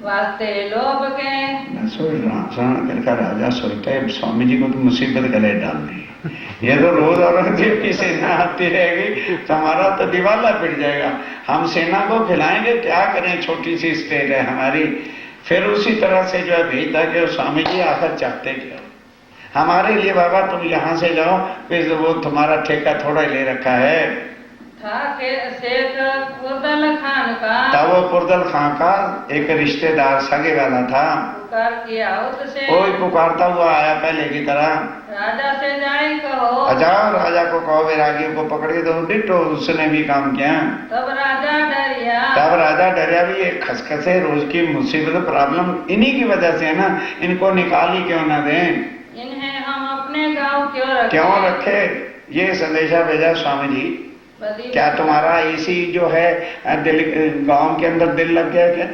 वास्ते लोभ के रामनगर का राजा सोचता है स्वामी जी को तो मुसीबत गले डालनी, ये तो रोज औरंगजेब की सेना आती रहेगी तो हमारा तो दिवाला पिट जाएगा, हम सेना को खिलाएंगे क्या करें, छोटी सी स्टेट है हमारी। फिर उसी तरह से जो है भेजता कि स्वामी जी आखिर चाहते क्या हमारे लिए, बाबा तुम यहाँ से जाओ, फिर वो तुम्हारा ठेका थोड़ा ही ले रखा है। था के शेख पुरदल खान का तब वो पुरदल खां का एक रिश्तेदार सगे वाला था, पुकार किया उससे कोई पुकारता हुआ आया पहले की तरह, राजा से जाए कहो, जाओ राजा को कहो वैरागियों को पकड़ के दो। डिटो उसने भी काम किया। तब राजा डरिया, तब राजा डरिया भी, ये खसखसे रोज की मुसीबत प्रॉब्लम इन्हीं की वजह से है ना, इनको निकाल ही क्यों ना दें, इन्हें हम अपने गांव क्यों रखे। ये संदेशा भेजा स्वामी जी, क्या तुम्हारा इसी जो है दिल गांव के अंदर दिल लग गया क्या,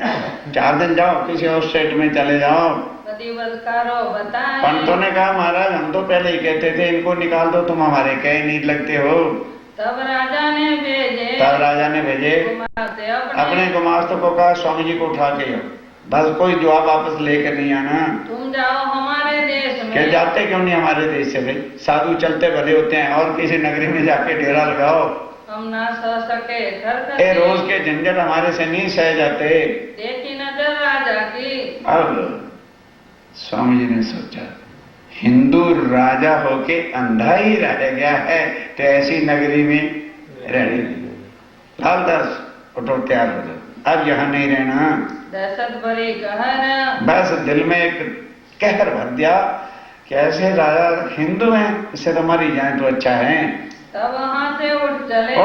4 दिन जाओ किसी और स्टेट में चले जाओ। पंतों ने कहा महाराज हम तो पहले ही कहते थे इनको निकाल दो, तुम हमारे कहे नहीं लगते हो। तब राजा ने भेजे अपने गुमास्तों को कहा स्वामी जी को उठा के बस कोई जवाब वापस लेकर नहीं आना, तुम जाओ हमारे देश में। क्या जाते क्यों नहीं हमारे देश से भाई, साधु चलते भले होते हैं, और किसी नगरी में जाके डेरा लगाओ, हम ना सह सके रोज के झंझट हमारे से नहीं सह जाते। देखी नजर राजा की। अब स्वामी जी ने सोचा हिंदू राजा होके अंधा ही रह गया है तो ऐसी नगरी में रहने लालदास उठो तैयार हो जाओ, अब यहाँ नहीं रहना। दहशत भरी कहर, बस दिल में एक कहर भर दिया कि ऐसे राजा हिंदू हैं, इससे तो मरी जाए तो अच्छा है। तब वहां से उठ चले,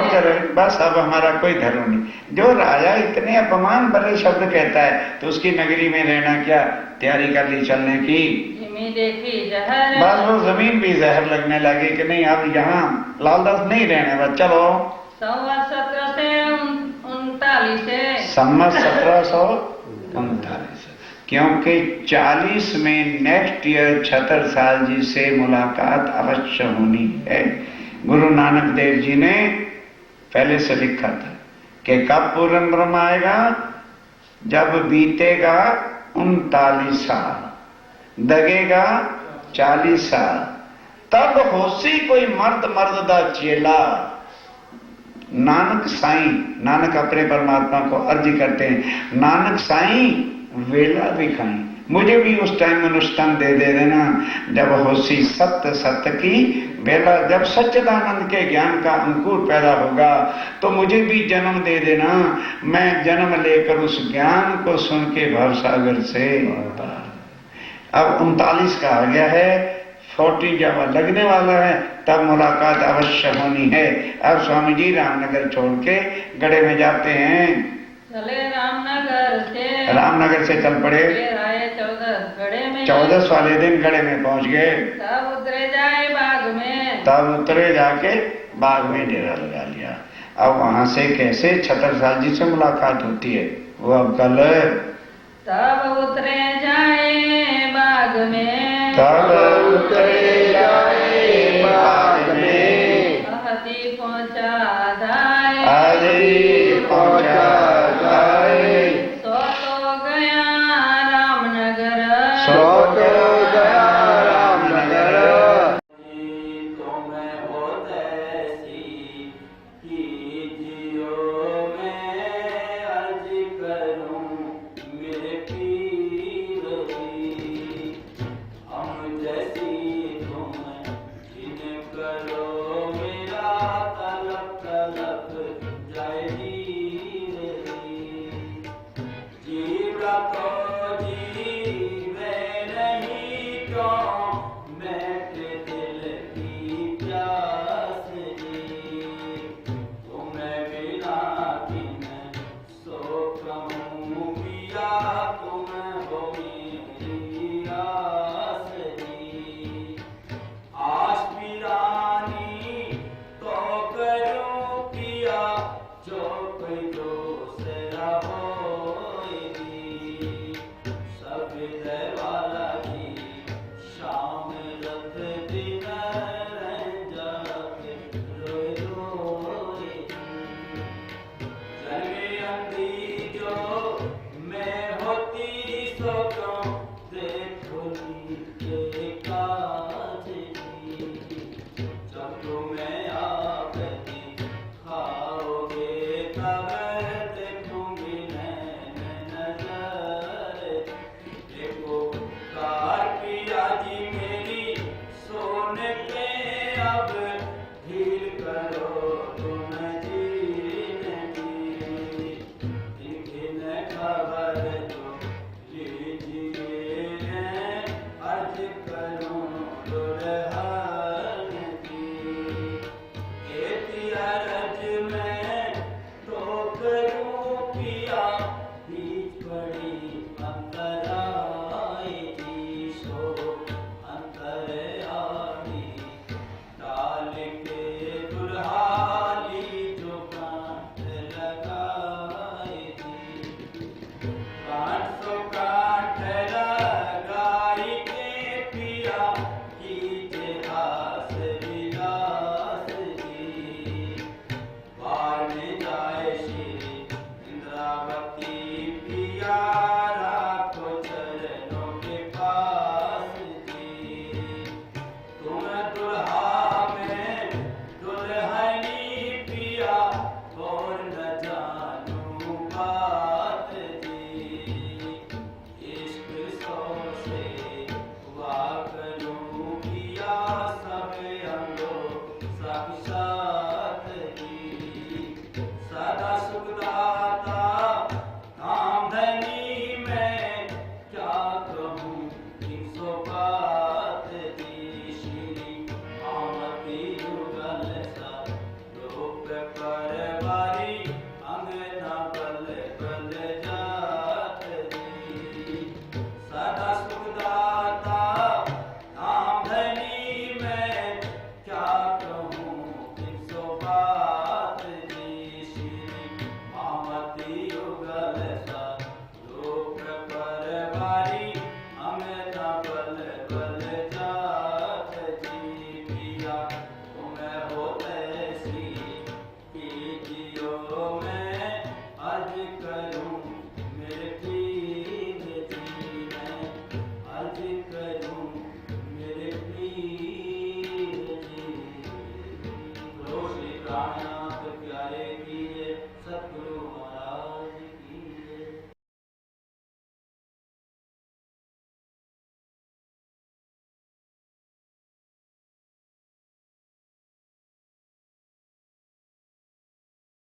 बस अब हमारा कोई धर्म नहीं। जो राजा इतने अपमान भरे शब्द कहता है तो उसकी नगरी में रहना क्या, तैयारी कर ली चलने की। देखी जहर, बस वो जमीन भी जहर लगने लगी कि नहीं अब यहाँ लालदास नहीं रहने, बस चलो। संवत 1739 क्योंकि 40 में नेक्स्ट ईयर छतरसाल जी से मुलाकात अवश्य होनी है। गुरु नानक देव जी ने पहले से लिखा था कि कब पूर्ण ब्रह्म आएगा, जब बीतेगा 39 साल, दगेगा 40 साल, तब होसी कोई मर्द दा चेला। नानक साईं, नानक अपने परमात्मा को अर्जी करते हैं, नानक साईं वेला भी खाई, मुझे भी उस टाइम अनुष्ठान दे देना जब होशी सत्य की वेला, जब सच्चिदानंद के ज्ञान का अंकुर पैदा होगा तो मुझे भी जन्म दे देना, मैं जन्म लेकर उस ज्ञान को सुन के भवसागर से। अब 39 का आ गया है, 40 जब लगने वाला है तब मुलाकात अवश्य होनी है। अब स्वामी जी रामनगर छोड़ के गढ़े में जाते हैं, चले रामनगर से चल पड़े। 14 वाले दिन गढ़े में पहुंच गए, तब उतरे जाए बाग में, तब उतरे जाके बाग में डेरा लगा लिया। अब वहां से कैसे छतरसाल जी से मुलाकात होती है वो अब कल। तब उतरे जाए बाग में तब उतरे जाए बाग में अहति पहुँचा दाए आदि पहुँचा जाए सो तो गया रामनगर सो तो गया रामनगर तुम्हें हो तैसी कीजियो मैं अर्ज करूं मेरे पीर की हम जैसी तुम जिन करो मेरा तलप तलप जाए जीवा तो जीवे नहीं क्यों बैठे दिल की प्यास जी तुम्हें बिना किन सो कहूँ पिया तुम हो मेरी आस जी आस पिरानी तो करूँ पिया जो कोई दूसरा होएगी सब दरवाला की शाम रत दिन रंजाते रोए रोए जन्मे अंधी जो मैं होती सो क्यों देखो नीचे काज जी जब तुम्हें आपकी खाओगे तब देखूंगी नैन नजर देखो कार पिया जी मेरी सोने पे अब ढील करो तुम जीने की लेकिन खबर तो लीजिए अर्ज करूं दुल्हन की एती अर्ज में तो करूं पिया बीच पड़ी अंतराई जी सो अंतरयामी डाल के दुल्हाली जो कांट लगाई जी कांट सो कांट लगाई के पिया कीजे हास विलास जी बार में जाए श्री इंद्रावती पिया राखो चरणों के पास जी तुम दुल्हा में दुल्हनी पिया और न जानू बात जी इश्क सौ से हुआ करूं पिया सब अंगो साक्षात जी सदा सुखदाता काम धनी मैं क्या कहूँ इन सो बात जी श्री आमती युगल सा लोक पर बारी अंगना बल बल जात जी सदा सुखदाता नाम धनी मैं क्या कहूँ इन सो बात जी श्री आमती युगल सा लोक पर बारी अंगना बल बल जात जी पिया तुम्हें हो तैसी कीजियो मैं अर्ज करूं मेरे पीर जी मैं अर्ज करूं मेरे पीर जी श्री प्राण